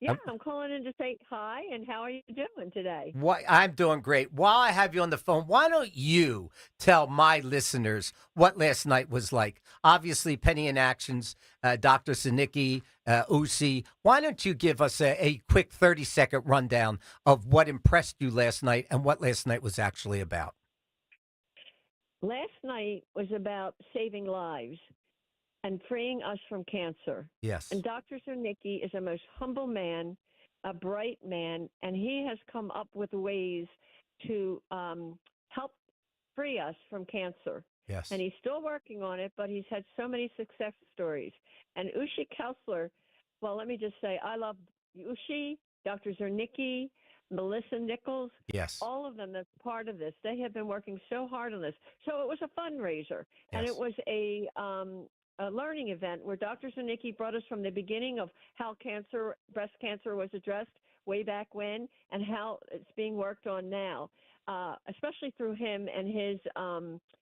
Yeah, I'm calling in to say hi, and how are you doing today? I'm doing great. While I have you on the phone, why don't you tell my listeners what last night was like? Obviously, Penny in Actions, Dr. Zanicki, Usi. Why don't you give us a quick 30-second rundown of what impressed you last night and what last night was actually about? Last night was about saving lives and freeing us from cancer. Yes. And Dr. Zernicki is a most humble man, a bright man, and he has come up with ways to help free us from cancer. Yes. And he's still working on it, but he's had so many success stories. And Ushi Kessler, well, let me just say, I love Ushi, Dr. Zernicki, Melissa Nichols, Yes. all of them that's part of this. They have been working so hard on this. So it was a fundraiser, and Yes. it was a learning event where Dr. Zernicki brought us from the beginning of how breast cancer was addressed way back when and how it's being worked on now, especially through him and his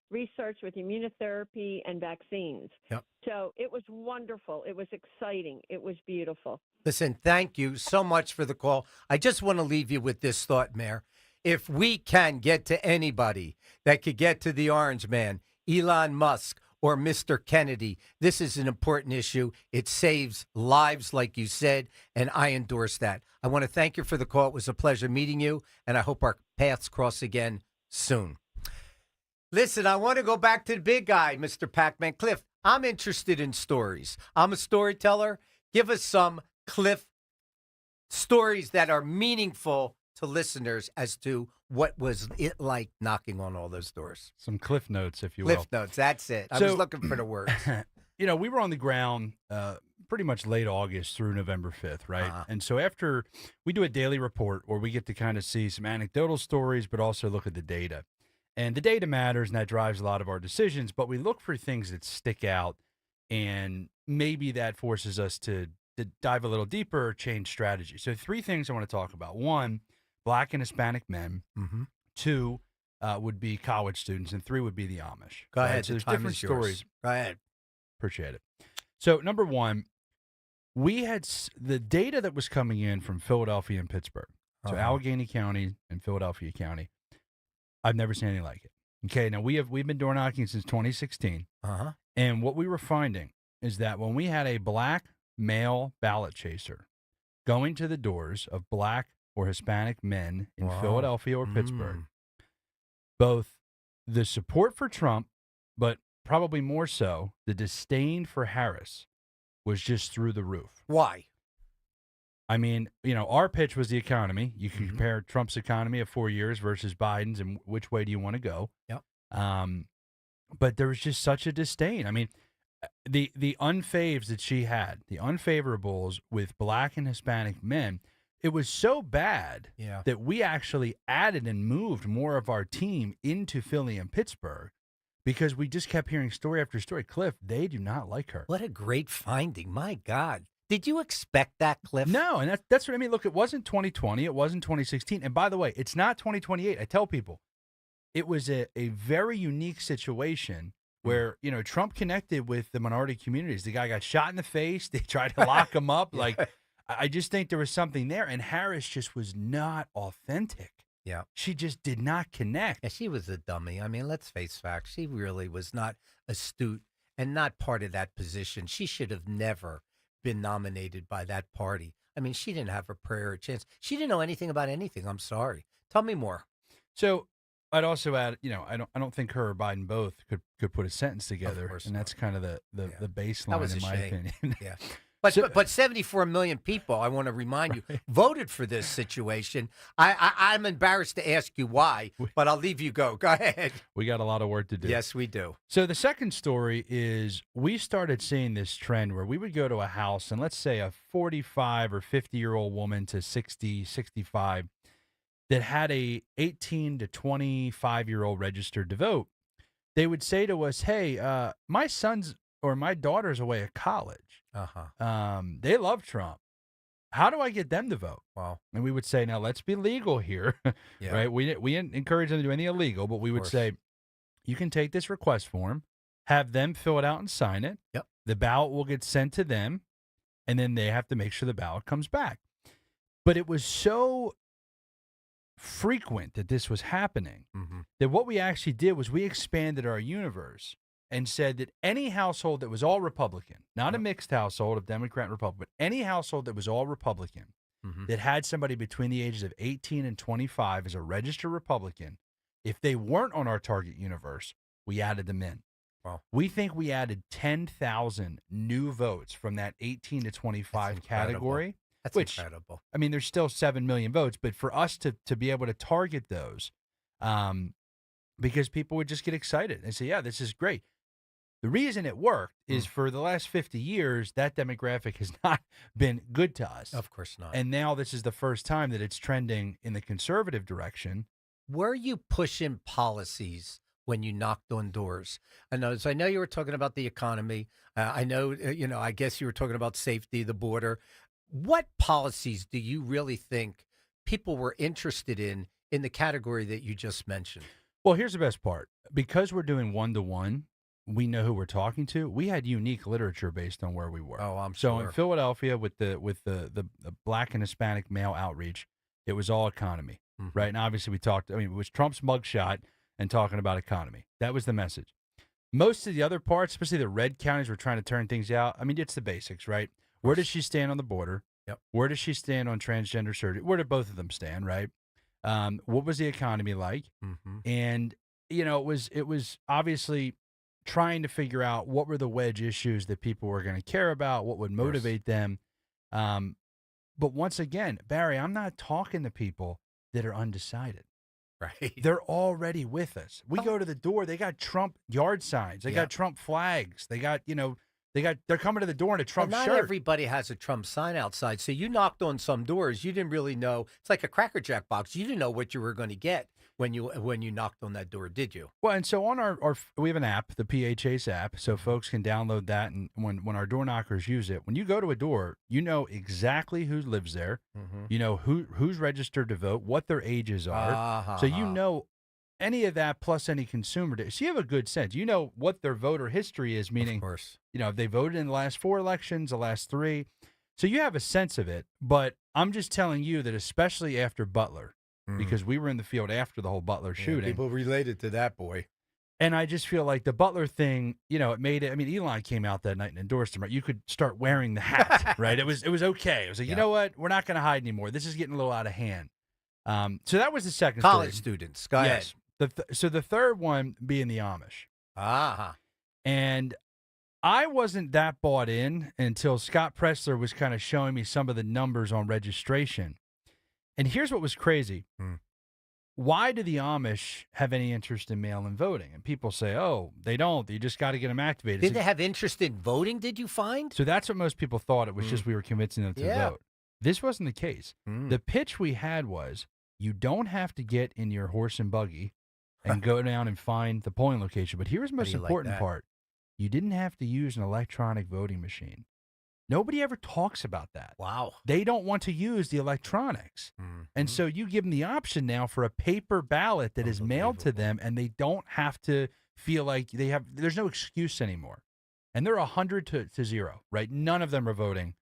research with immunotherapy and vaccines. Yep. So it was wonderful. It was exciting. It was beautiful. Listen, thank you so much for the call. I just want to leave you with this thought, Mayor. If we can get to anybody that could get to the Orange Man, Elon Musk, or Mr. Kennedy, this is an important issue. It saves lives, like you said, and I endorse that. I want to thank you for the call. It was a pleasure meeting you, and I hope our paths cross again soon. Listen, I want to go back to the big guy, Mr. Pac-Man. Cliff, I'm interested in stories. I'm a storyteller. Give us some, Cliff, stories that are meaningful to listeners as to what was it like knocking on all those doors. Some Cliff Notes, if you will. Cliff Notes, that's it. I was looking for the words. We were on the ground pretty much late August through November 5th, right? Uh-huh. And so after we do a daily report where we get to kind of see some anecdotal stories, but also look at the data. And the data matters, and that drives a lot of our decisions, but we look for things that stick out, and maybe that forces us to dive a little deeper or change strategy. So 3 things I want to talk about. 1, Black and Hispanic men. Mm-hmm. 2 would be college students, and 3 would be the Amish. Go right? ahead. So The there's time different is yours. stories. Go ahead. Appreciate it. So number 1, we had the data that was coming in from Philadelphia and Pittsburgh. So Allegheny County and Philadelphia County. I've never seen anything like it. Okay, now we've been door knocking since 2016. Uh-huh. And what we were finding is that when we had a black male ballot chaser going to the doors of Black or Hispanic men in Philadelphia or Pittsburgh, both the support for Trump, but probably more so, the disdain for Harris was just through the roof. Why? I mean, our pitch was the economy. You can compare Trump's economy of 4 years versus Biden's, and which way do you want to go? Yep. But there was just such a disdain. I mean, the unfaves that she had, the unfavorables with Black and Hispanic men, it was so bad that we actually added and moved more of our team into Philly and Pittsburgh because we just kept hearing story after story. Cliff, they do not like her. What a great finding. My God. Did you expect that, Cliff? No, and that's what I mean. Look, it wasn't 2020. It wasn't 2016. And by the way, it's not 2028. I tell people it was a very unique situation where, Trump connected with the minority communities. The guy got shot in the face. They tried to lock him up. Like, I just think there was something there. And Harris just was not authentic. Yeah. She just did not connect. Yeah, she was a dummy. I mean, let's face facts. She really was not astute and not part of that position. She should have never been nominated by that party. I mean, she didn't have a prayer or chance. She didn't know anything about anything. I'm sorry. Tell me more. So I'd also add, I don't think her or Biden both could put a sentence together, and that's kind of the baseline in my opinion. Yeah. But 74 million people, I want to remind you, voted for this situation. I'm embarrassed to ask you why, but I'll leave you go. Go ahead. We got a lot of work to do. Yes, we do. So the second story is we started seeing this trend where we would go to a house and let's say a 45 or 50-year-old woman to 60, 65 that had a 18 to 25-year-old registered to vote. They would say to us, hey, my son's or my daughter's away at college. They love Trump. How do I get them to vote? Wow. And we would say, now let's be legal here, right? We didn't encourage them to do anything illegal, but we would say, you can take this request form, have them fill it out and sign it. Yep. The ballot will get sent to them, and then they have to make sure the ballot comes back. But it was so frequent that this was happening that what we actually did was we expanded our universe and said that any household that was all Republican, not a mixed household of Democrat and Republican, but any household that was all Republican that had somebody between the ages of 18 and 25 as a registered Republican, if they weren't on our target universe, we added them in. Wow. We think we added 10,000 new votes from that 18 to 25 category. That's incredible. I mean, there's still 7 million votes, but for us to be able to target those, because people would just get excited and say, yeah, this is great. The reason it worked is for the last 50 years, that demographic has not been good to us. Of course not. And now this is the first time that it's trending in the conservative direction. Were you pushing policies when you knocked on doors? I know you were talking about the economy. I know, I guess you were talking about safety, the border. What policies do you really think people were interested in the category that you just mentioned? Well, here's the best part. Because we're doing one-to-one, we know who we're talking to. We had unique literature based on where we were. Oh, I'm So sure. in Philadelphia, with the Black and Hispanic male outreach, it was all economy, right? And obviously we talked. I mean, it was Trump's mugshot and talking about economy. That was the message. Most of the other parts, especially the red counties, were trying to turn things out. I mean, it's the basics, right? Where does she stand on the border? Yep. Where does she stand on transgender surgery? Where did both of them stand, right? What was the economy like? And it was obviously trying to figure out what were the wedge issues that people were going to care about, what would motivate them. But once again, Barry, I'm not talking to people that are undecided. Right. They're already with us. We go to the door, they got Trump yard signs, they got Trump flags, they got, they're coming to the door in a Trump not shirt. everybody has a Trump sign outside. So you knocked on some doors. You didn't really know. It's like a Cracker Jack box. You didn't know what you were going to get when you knocked on that door, did you? Well, and so on our we have an app, the PHA's app, so folks can download that. And when our door knockers use it, when you go to a door, you know exactly who lives there. You know who's registered to vote, what their ages are. So you know any of that plus any consumer data. So you have a good sense. You know what their voter history is, meaning, of course, if they voted in the last 4 elections, the last 3. So you have a sense of it. But I'm just telling you that especially after Butler, because we were in the field after the whole Butler shooting. People related to that boy. And I just feel like the Butler thing, it made it. I mean, Elon came out that night and endorsed him. Right? You could start wearing the hat, right? It was okay. It was like, you know what? We're not going to hide anymore. This is getting a little out of hand. So that was the second College story. students. Go ahead. So the third one being the Amish. And I wasn't that bought in until Scott Pressler was kind of showing me some of the numbers on registration. And here's what was crazy. Why do the Amish have any interest in mail-in voting? And people say, oh, they don't. You just got to get them activated. Did they have interest in voting, did you find? So that's what most people thought. It was just we were convincing them to vote. This wasn't the case. The pitch we had was you don't have to get in your horse and buggy and go down and find the polling location. But here's the most important part. You didn't have to use an electronic voting machine. Nobody ever talks about that. Wow. They don't want to use the electronics. And so you give them the option now for a paper ballot that is mailed to them, and they don't have to feel like there's no excuse anymore. And they're 100 to 0, right? None of them are voting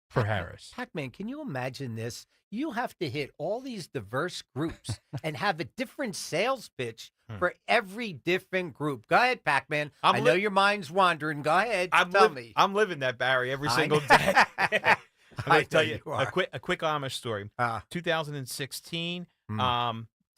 for Harris. Pac-Man, can you imagine this? You have to hit all these diverse groups and have a different sales pitch for every different group. Go ahead, Pac-Man. I know your mind's wandering. Go ahead. Tell me. I'm living that, Barry, every single day. I'm going to tell you a quick Amish story. 2016,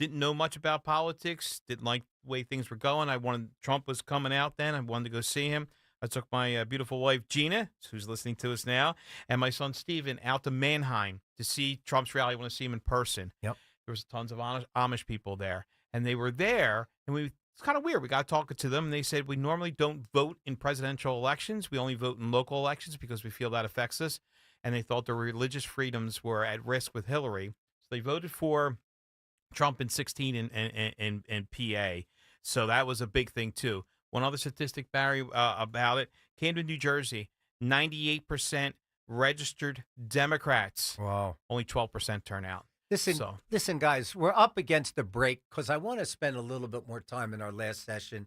didn't know much about politics, didn't like the way things were going. Trump was coming out then. I wanted to go see him. I took my beautiful wife, Gina, who's listening to us now, and my son, Steven, out to Mannheim to see Trump's rally. I want to see him in person. Yep. There was tons of Amish people there, and they were there, and it's kind of weird. We got talking to them, and they said, we normally don't vote in presidential elections. We only vote in local elections because we feel that affects us, and they thought their religious freedoms were at risk with Hillary. So they voted for Trump in 16 in PA, so that was a big thing, too. One other statistic, Barry, about it, Camden, New Jersey, 98% registered Democrats. Wow. Only 12% turnout. Listen, guys, we're up against the break because I want to spend a little bit more time in our last session.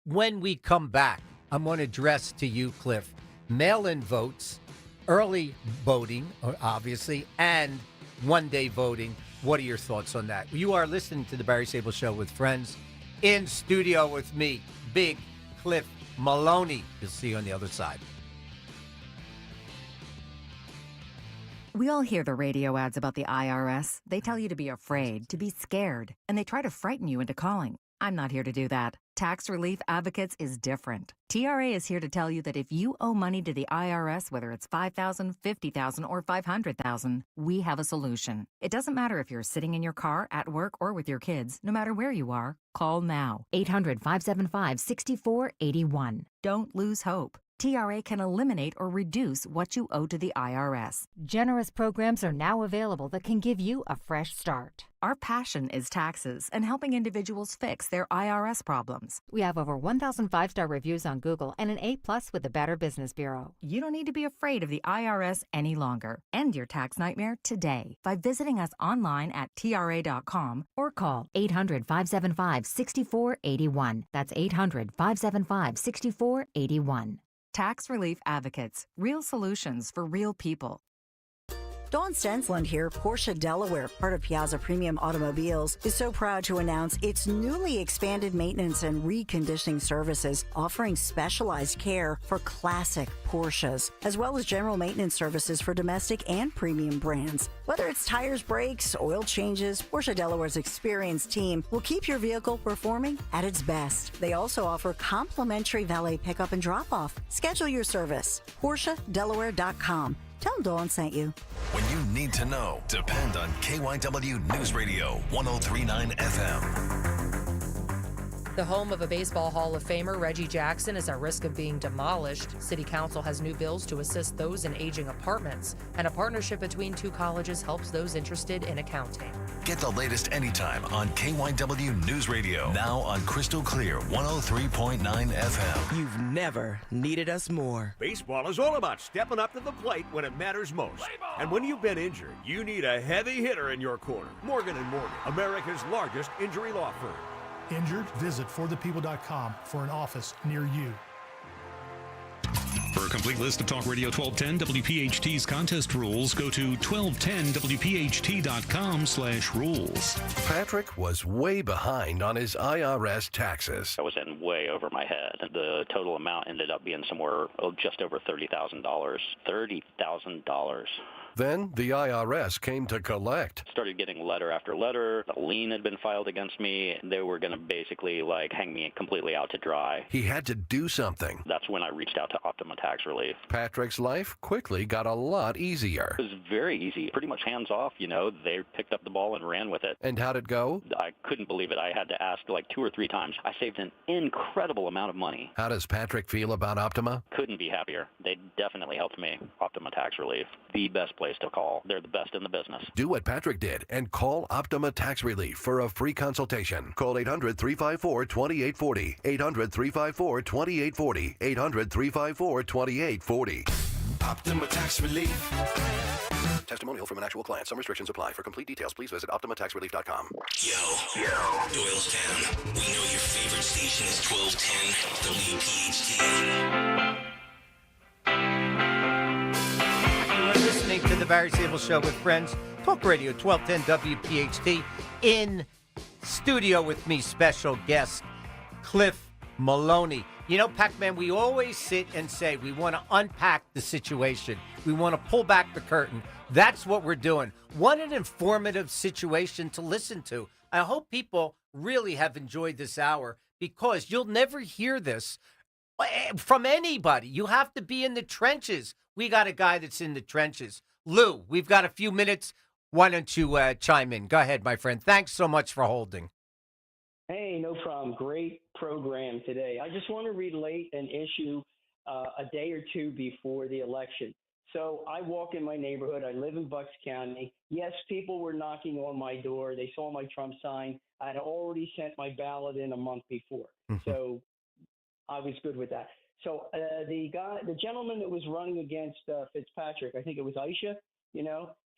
When we come back, I'm going to address to you, Cliff, mail-in votes, early voting, obviously, and one-day voting. What are your thoughts on that? You are listening to the Barry Sable Show with friends. In studio with me, Big Cliff Maloney. You'll see you on the other side. We all hear the radio ads about the IRS. They tell you to be afraid, to be scared, and they try to frighten you into calling. I'm not here to do that. Tax Relief Advocates is different. TRA is here to tell you that if you owe money to the IRS, whether it's $5,000, $50,000, or $500,000, we have a solution. It doesn't matter if you're sitting in your car, at work, or with your kids. No matter where you are, call now. 800-575-6481. Don't lose hope. TRA can eliminate or reduce what you owe to the IRS. Generous programs are now available that can give you a fresh start. Our passion is taxes and helping individuals fix their IRS problems. We have over 1,000 5-star reviews on Google and an A+ with the Better Business Bureau. You don't need to be afraid of the IRS any longer. End your tax nightmare today by visiting us online at TRA.com or call 800-575-6481. That's 800-575-6481. Tax Relief Advocates. Real solutions for real people. Dawn Stensland here. Porsche Delaware, part of Piazza Premium Automobiles, is so proud to announce its newly expanded maintenance and reconditioning services, offering specialized care for classic Porsches, as well as general maintenance services for domestic and premium brands. Whether it's tires, brakes, oil changes, Porsche Delaware's experienced team will keep your vehicle performing at its best. They also offer complimentary valet pickup and drop-off. Schedule your service. PorscheDelaware.com. Tell them Dawn sent you. When you need to know, depend on KYW News Radio 1039 FM. The home of a Baseball Hall of Famer, Reggie Jackson, is at risk of being demolished. City Council has new bills to assist those in aging apartments, and a partnership between two colleges helps those interested in accounting. Get the latest anytime on KYW News Radio. Now on Crystal Clear 103.9 FM. You've never needed us more. Baseball is all about stepping up to the plate when it matters most. And when you've been injured, you need a heavy hitter in your corner. Morgan & Morgan, America's largest injury law firm. Injured? Visit forthepeople.com for an office near you. For a complete list of Talk Radio 1210 WPHT's contest rules, go to 1210WPHT.com/rules. Patrick was way behind on his IRS taxes. I was in way over my head. The total amount ended up being somewhere just over $30,000. $30,000. Then the IRS came to collect. Started getting letter after letter. A lien had been filed against me. They were going to basically hang me completely out to dry. He had to do something. That's when I reached out to Optima Tax Relief. Patrick's life quickly got a lot easier. It was very easy. Pretty much hands off, They picked up the ball and ran with it. And how'd it go? I couldn't believe it. I had to ask 2 or 3 times. I saved an incredible amount of money. How does Patrick feel about Optima? Couldn't be happier. They definitely helped me. Optima Tax Relief. The best place to call. They're the best in the business. Do what Patrick did and call Optima Tax Relief for a free consultation. Call 800-354-2840. 800-354-2840. 800-354-2840. Optima Tax Relief. Testimonial from an actual client. Some restrictions apply. For complete details, please visit OptimaTaxRelief.com. Yo, Doylestown. We know your favorite station is 1210 WPHT. You are listening to the Barry Sable Show with friends. Talk Radio 1210 WPHT. In studio with me, special guest Cliff Maloney. Pac-Man, we always sit and say we want to unpack the situation. We want to pull back the curtain. That's what we're doing. What an informative situation to listen to. I hope people really have enjoyed this hour because you'll never hear this from anybody. You have to be in the trenches. We got a guy that's in the trenches. Lou, we've got a few minutes. Why don't you chime in? Go ahead, my friend. Thanks so much for holding. Hey, no problem. Great program today. I just want to relate an issue a day or two before the election. So I walk in my neighborhood. I live in Bucks County. Yes, people were knocking on my door. They saw my Trump sign. I had already sent my ballot in a month before. So I was good with that. So the gentleman that was running against Fitzpatrick, I think it was Aisha,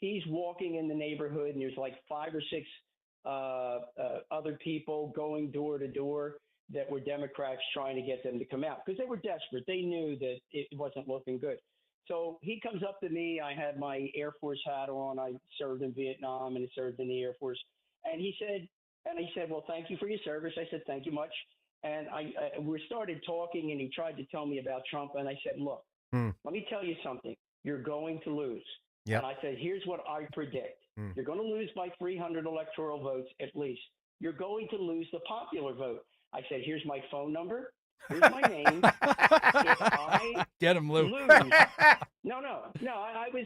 he's walking in the neighborhood and there's 5 or 6 other people going door to door that were Democrats trying to get them to come out because they were desperate. They knew that it wasn't looking good. So he comes up to me. I had my Air Force hat on. I served in Vietnam and served in the Air Force. And he said, well, thank you for your service. I said, thank you much. And we started talking, and he tried to tell me about Trump. And I said, look, let me tell you something. You're going to lose. Yep. And I said, here's what I predict. You're going to lose by 300 electoral votes at least. You're going to lose the popular vote. I said, here's my phone number. Here's my name. If I Get him, Lou. lose, no. I was.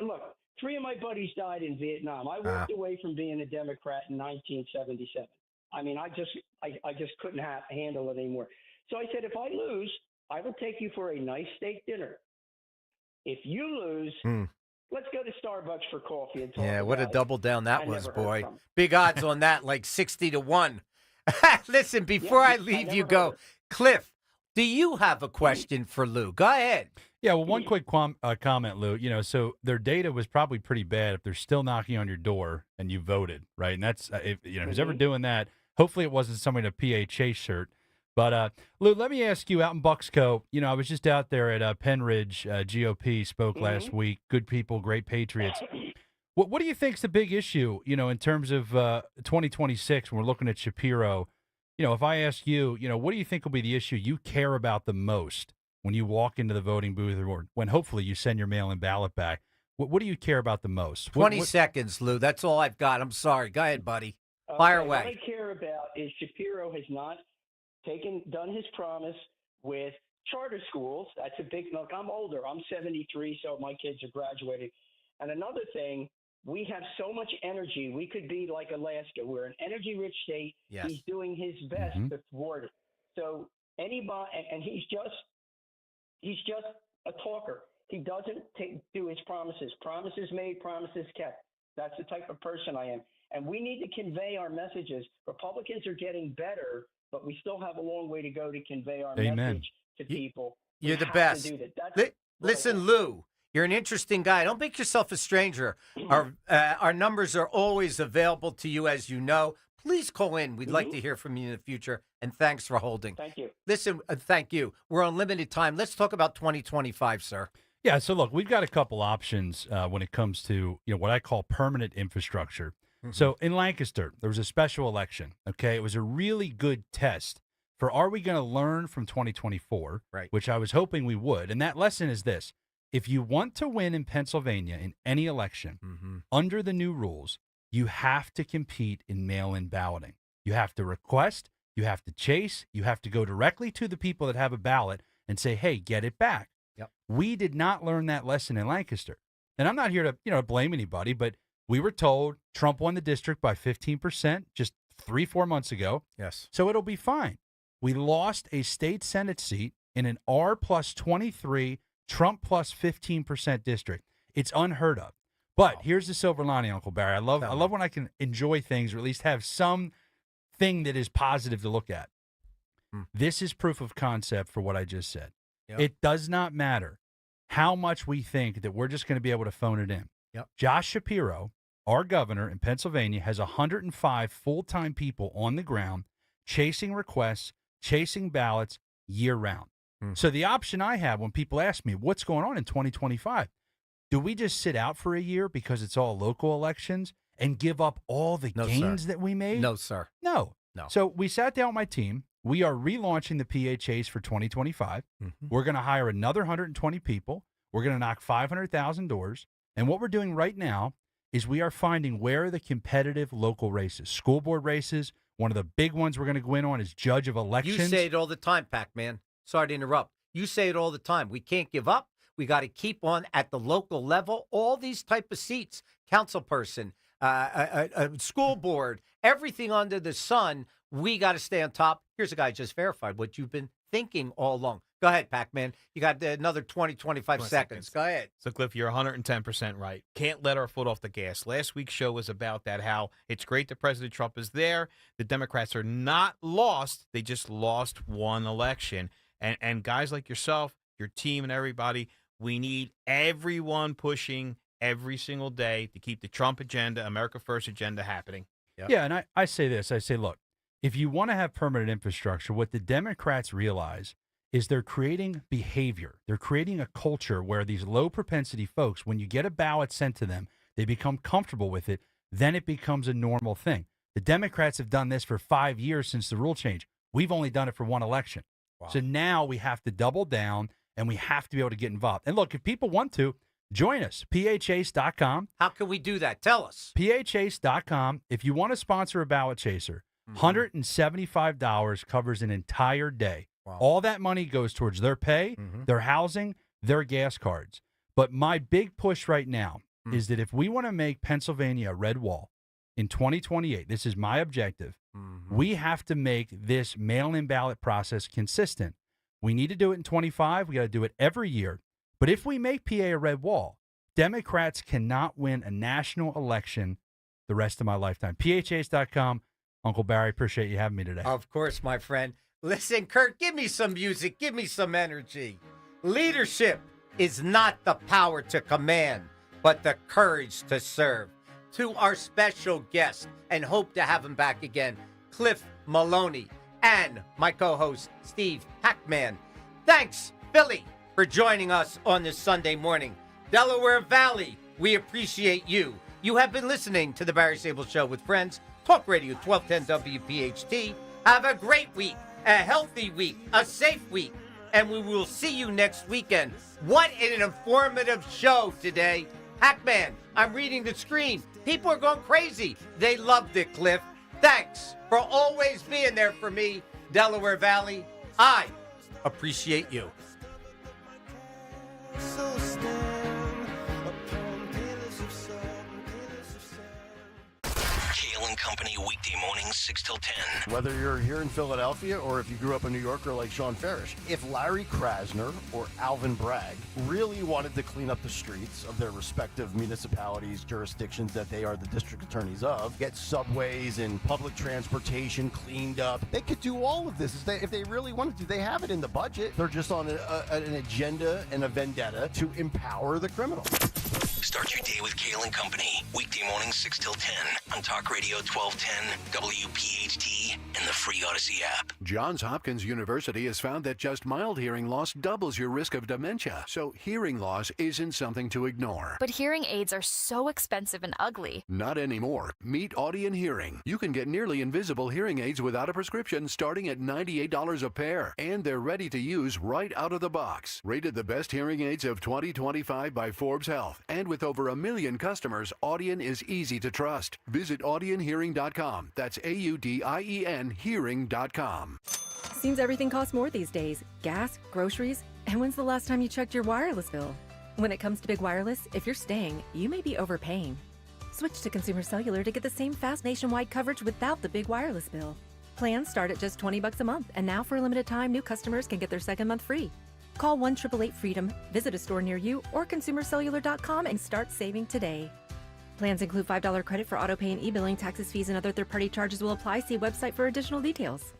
Look, 3 of my buddies died in Vietnam. I walked away from being a Democrat in 1977. I mean, I just couldn't handle it anymore. So I said, if I lose, I will take you for a nice steak dinner. If you lose, let's go to Starbucks for coffee and talk. Yeah, what a about double down that I was, never heard boy. from him. Big odds on that, like 60-1. Listen, before I leave you, go. Cliff, do you have a question for Lou? Go ahead. Yeah, well, one quick comment, Lou. You know, so their data was probably pretty bad if they're still knocking on your door and you voted, right? And that's, if who's ever doing that, hopefully it wasn't somebody in a PHA shirt. But, Lou, let me ask you, out in Bucksco, I was just out there at Penridge, GOP spoke last week. Good people, great patriots. What do you think's the big issue, in terms of 2026 when we're looking at Shapiro? If I ask you, what do you think will be the issue you care about the most when you walk into the voting booth, or when hopefully you send your mail-in ballot back? What do you care about the most? 20 seconds, Lou. That's all I've got. I'm sorry. Go ahead, buddy. Fire away. What I care about is Shapiro has not done his promise with charter schools. That's a big look. I'm older. I'm 73, so my kids are graduating. And another thing, we have so much energy. We could be like Alaska. We're an energy-rich state. Yes. He's doing his best to thwart it. So anybody, and he's just a talker. He doesn't do his promises. Promises made, promises kept. That's the type of person I am. And we need to convey our messages. Republicans are getting better, but we still have a long way to go to convey our message to people. You're We the have best. to do that. Listen, Lou, you're an interesting guy. Don't make yourself a stranger. Our numbers are always available to you, as you know. Please call in. We'd like to hear from you in the future. And thanks for holding. Thank you. Listen, thank you. We're on limited time. Let's talk about 2025, sir. Yeah, so look, we've got a couple options when it comes to what I call permanent infrastructure. So in Lancaster, there was a special election. Okay, it was a really good test for are we going to learn from 2024, right? Which I was hoping we would. And that lesson is this: if you want to win in Pennsylvania in any election, under the new rules, you have to compete in mail-in balloting. You have to request, you have to chase, you have to go directly to the people that have a ballot and say, "Hey, get it back." Yep. We did not learn that lesson in Lancaster. And I'm not here to blame anybody, but we were told Trump won the district by 15% just 3-4 months ago. Yes. So it'll be fine. We lost a state Senate seat in an R plus 23, Trump plus 15% district. It's unheard of. But here's the silver lining, Uncle Barry. I love when I can enjoy things, or at least have some thing that is positive to look at. This is proof of concept for what I just said. Yep. It does not matter how much we think that we're just going to be able to phone it in. Yep. Josh Shapiro, our governor in Pennsylvania, has 105 full-time people on the ground chasing requests, chasing ballots year-round. So the option I have when people ask me, what's going on in 2025? Do we just sit out for a year because it's all local elections and give up all the gains that we made? No, sir. No. No. So we sat down with my team. We are relaunching the PHAs for 2025. We're going to hire another 120 people. We're going to knock 500,000 doors. And what we're doing right now is we are finding where are the competitive local races, school board races. One of the big ones we're going to go in on is judge of elections. You say it all the time, Pac-Man. Sorry to interrupt. You say it all the time. We can't give up. We got to keep on at the local level. All these type of seats, council person, school board, everything under the sun, we got to stay on top. Here's a guy just verified what you've been thinking all along. Go ahead, Pac-Man. You got another 25 seconds. Go ahead. So, Cliff, you're 110% right. Can't let our foot off the gas. Last week's show was about that, how it's great that President Trump is there. The Democrats are not lost. They just lost one election. And guys like yourself, your team, and everybody, we need everyone pushing every single day to keep the Trump agenda, America First agenda happening. Yep. Yeah, and I say this. I say, look, if you want to have permanent infrastructure, what the Democrats realize is they're creating behavior. They're creating a culture where these low propensity folks, when you get a ballot sent to them, they become comfortable with it. Then it becomes a normal thing. The Democrats have done this for 5 years since the rule change. We've only done it for one election. Wow. So now we have to double down and we have to be able to get involved. And look, if people want to, join us, phchase.com. How can we do that? Tell us. phchase.com. If you want to sponsor a ballot chaser, $175 covers an entire day. Wow. All that money goes towards their pay, their housing, their gas cards. But my big push right now is that if we want to make Pennsylvania a red wall in 2028, this is my objective, we have to make this mail-in ballot process consistent. We need to do it in 25. We got to do it every year. But if we make PA a red wall, Democrats cannot win a national election the rest of my lifetime. phas.com. Uncle Barry, appreciate you having me today. Of course, my friend. Listen, Kurt, give me some music. Give me some energy. Leadership is not the power to command, but the courage to serve. To our special guest, and hope to have him back again, Cliff Maloney, and my co-host, Steve Hackman. Thanks, Philly, for joining us on this Sunday morning. Delaware Valley, we appreciate you. You have been listening to The Barry Sable Show with friends. Talk Radio 1210 WPHT. Have a great week, a healthy week, a safe week, and we will see you next weekend. What an informative show today. Hackman, I'm reading the screen. People are going crazy. They loved it, Cliff. Thanks for always being there for me, Delaware Valley. I appreciate you. Kale and Company weekday mornings 6 till 10. Whether you're here in Philadelphia or if you grew up a New Yorker like Sean Farish, if Larry Krasner or Alvin Bragg really wanted to clean up the streets of their respective municipalities, jurisdictions that they are the district attorneys of, get subways and public transportation cleaned up, they could do all of this if they really wanted to. They have it in the budget. They're just on an agenda and a vendetta to empower the criminal. Start your day with Kale and Company. Weekday mornings 6 till 10 on Talk Radio 1210, WPHT, and the free Odyssey app. Johns Hopkins University has found that just mild hearing loss doubles your risk of dementia. So hearing loss isn't something to ignore. But hearing aids are so expensive and ugly. Not anymore. Meet Audien Hearing. You can get nearly invisible hearing aids without a prescription starting at $98 a pair. And they're ready to use right out of the box. Rated the best hearing aids of 2025 by Forbes Health. And with over 1 million customers, Audien is easy to trust. Visit audienhearing.com. That's AUDIEN hearing.com. Seems everything costs more these days. Gas, groceries, and when's the last time you checked your wireless bill? When it comes to big wireless, if you're staying, you may be overpaying. Switch to Consumer Cellular to get the same fast nationwide coverage without the big wireless bill. Plans start at just $20 a month, and now for a limited time, new customers can get their second month free. Call 1-888-FREEDOM, visit a store near you, or consumercellular.com and start saving today. Plans include $5 credit for autopay and e-billing. Taxes, fees, and other third-party charges will apply. See website for additional details.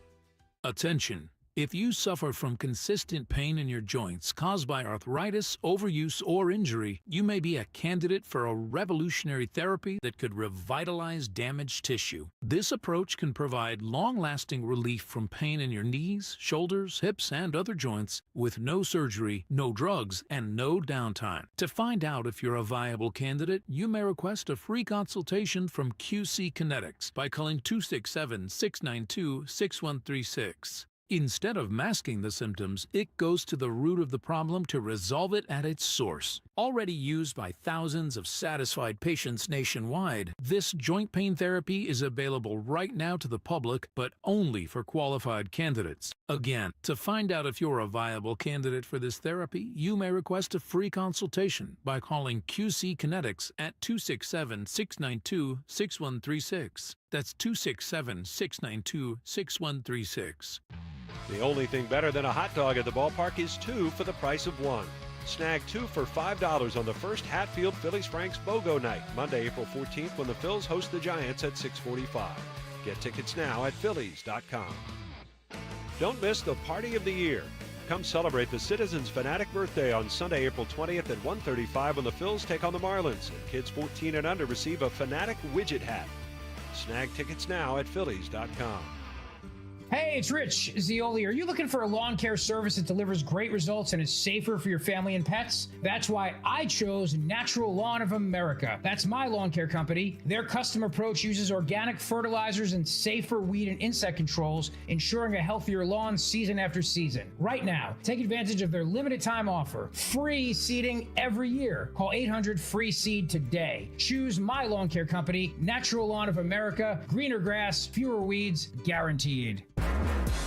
Attention. If you suffer from consistent pain in your joints caused by arthritis, overuse, or injury, you may be a candidate for a revolutionary therapy that could revitalize damaged tissue. This approach can provide long-lasting relief from pain in your knees, shoulders, hips, and other joints with no surgery, no drugs, and no downtime. To find out if you're a viable candidate, you may request a free consultation from QC Kinetics by calling 267-692-6136. Instead of masking the symptoms, it goes to the root of the problem to resolve it at its source. Already used by thousands of satisfied patients nationwide, this joint pain therapy is available right now to the public, but only for qualified candidates. Again, to find out if you're a viable candidate for this therapy, you may request a free consultation by calling QC Kinetics at 267-692-6136. That's 267-692-6136. The only thing better than a hot dog at the ballpark is 2 for the price of 1. Snag 2 for $5 on the first Hatfield Phillies Franks BOGO night, Monday, April 14th, when the Phils host the Giants at 6:45. Get tickets now at phillies.com. Don't miss the party of the year. Come celebrate the Citizens Fanatic birthday on Sunday, April 20th at 1:35 when the Phils take on the Marlins. And kids 14 and under receive a Fanatic widget hat. Snag tickets now at phillies.com. Hey, it's Rich Zioli. Are you looking for a lawn care service that delivers great results and is safer for your family and pets? That's why I chose Natural Lawn of America. That's my lawn care company. Their custom approach uses organic fertilizers and safer weed and insect controls, ensuring a healthier lawn season after season. Right now, take advantage of their limited time offer. Free seeding every year. Call 800-FREE-SEED today. Choose my lawn care company, Natural Lawn of America. Greener grass, fewer weeds, guaranteed.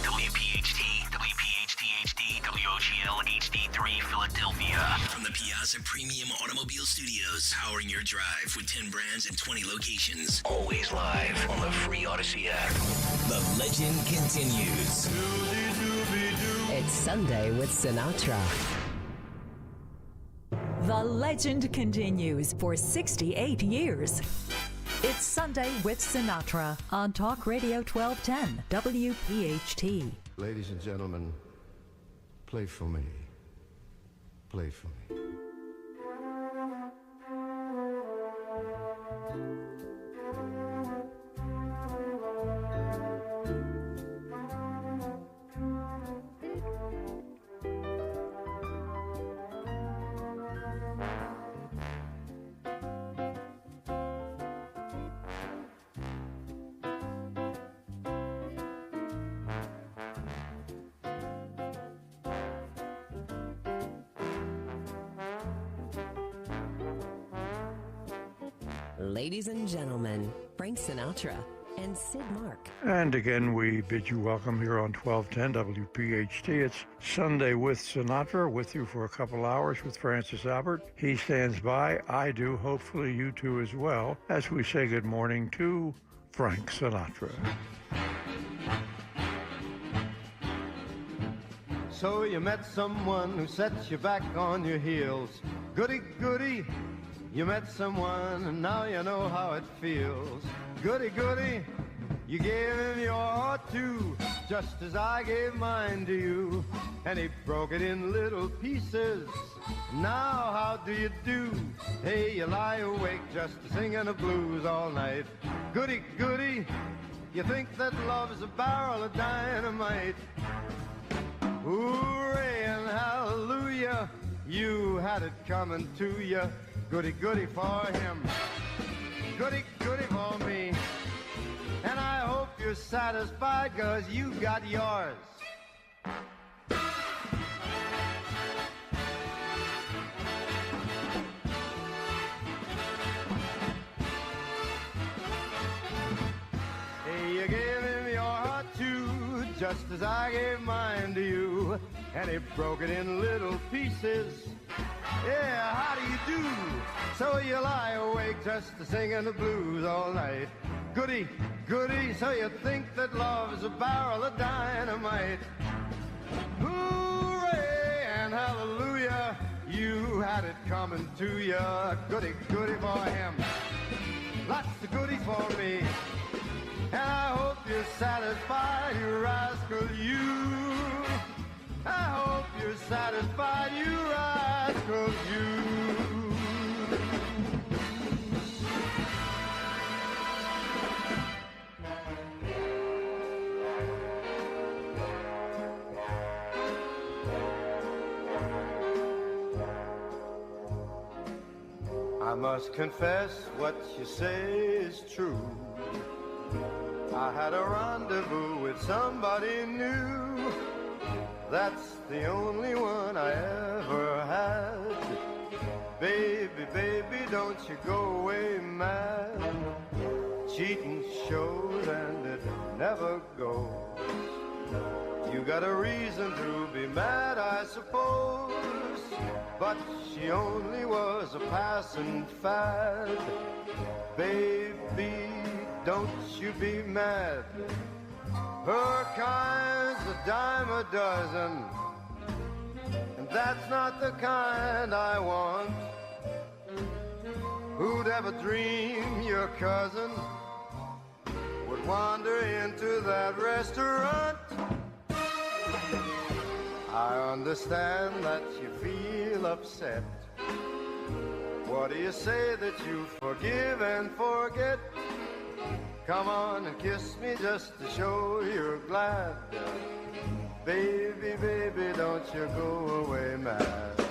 WPHT, WPHT-HD, WOGL HD3 Philadelphia. From the Piazza Premium Automobile Studios, powering your drive with 10 brands and 20 locations. Always live on the free Odyssey app. The legend continues. It's Sunday with Sinatra. The legend continues for 68 years. It's Sunday with Sinatra on Talk Radio 1210 WPHT. Ladies and gentlemen, play for me. Play for me. Ladies and gentlemen, Frank Sinatra and Sid Mark. And again, we bid you welcome here on 1210 WPHT. It's Sunday with Sinatra, with you for a couple hours with Francis Albert. He stands by. I do. Hopefully you too as well, as we say good morning to Frank Sinatra. So you met someone who sets you back on your heels. Goody, goody. You met someone and now you know how it feels. Goody, goody, you gave him your heart too, just as I gave mine to you. And he broke it in little pieces. Now how do you do? Hey, you lie awake just singing the blues all night. Goody, goody, you think that love's a barrel of dynamite. Hooray and hallelujah, you had it coming to you. Goody, goody for him, goody, goody for me. And I hope you're satisfied, 'cause you got yours. Hey, you gave him your heart too, just as I gave mine to you. And he broke it in little pieces. Yeah, how do you do? So you lie awake just singing the blues all night. Goody, goody, so you think that love's a barrel of dynamite. Hooray and hallelujah, you had it coming to you. Goody, goody for him, lots of goody for me. And I hope you're satisfied, you rascal, you. I hope you're satisfied, you rascal, you. I must confess what you say is true. I had a rendezvous with somebody new. That's the only one I ever had. Baby, baby, don't you go away mad. Cheating shows and it never goes. You got a reason to be mad, I suppose. But she only was a passing fad. Baby, don't you be mad. Her kind's a dime a dozen, and that's not the kind I want. Who'd ever dream your cousin would wander into that restaurant? I understand that you feel upset. What do you say that you forgive and forget? Come on and kiss me just to show you're glad. Baby, baby, don't you go away mad.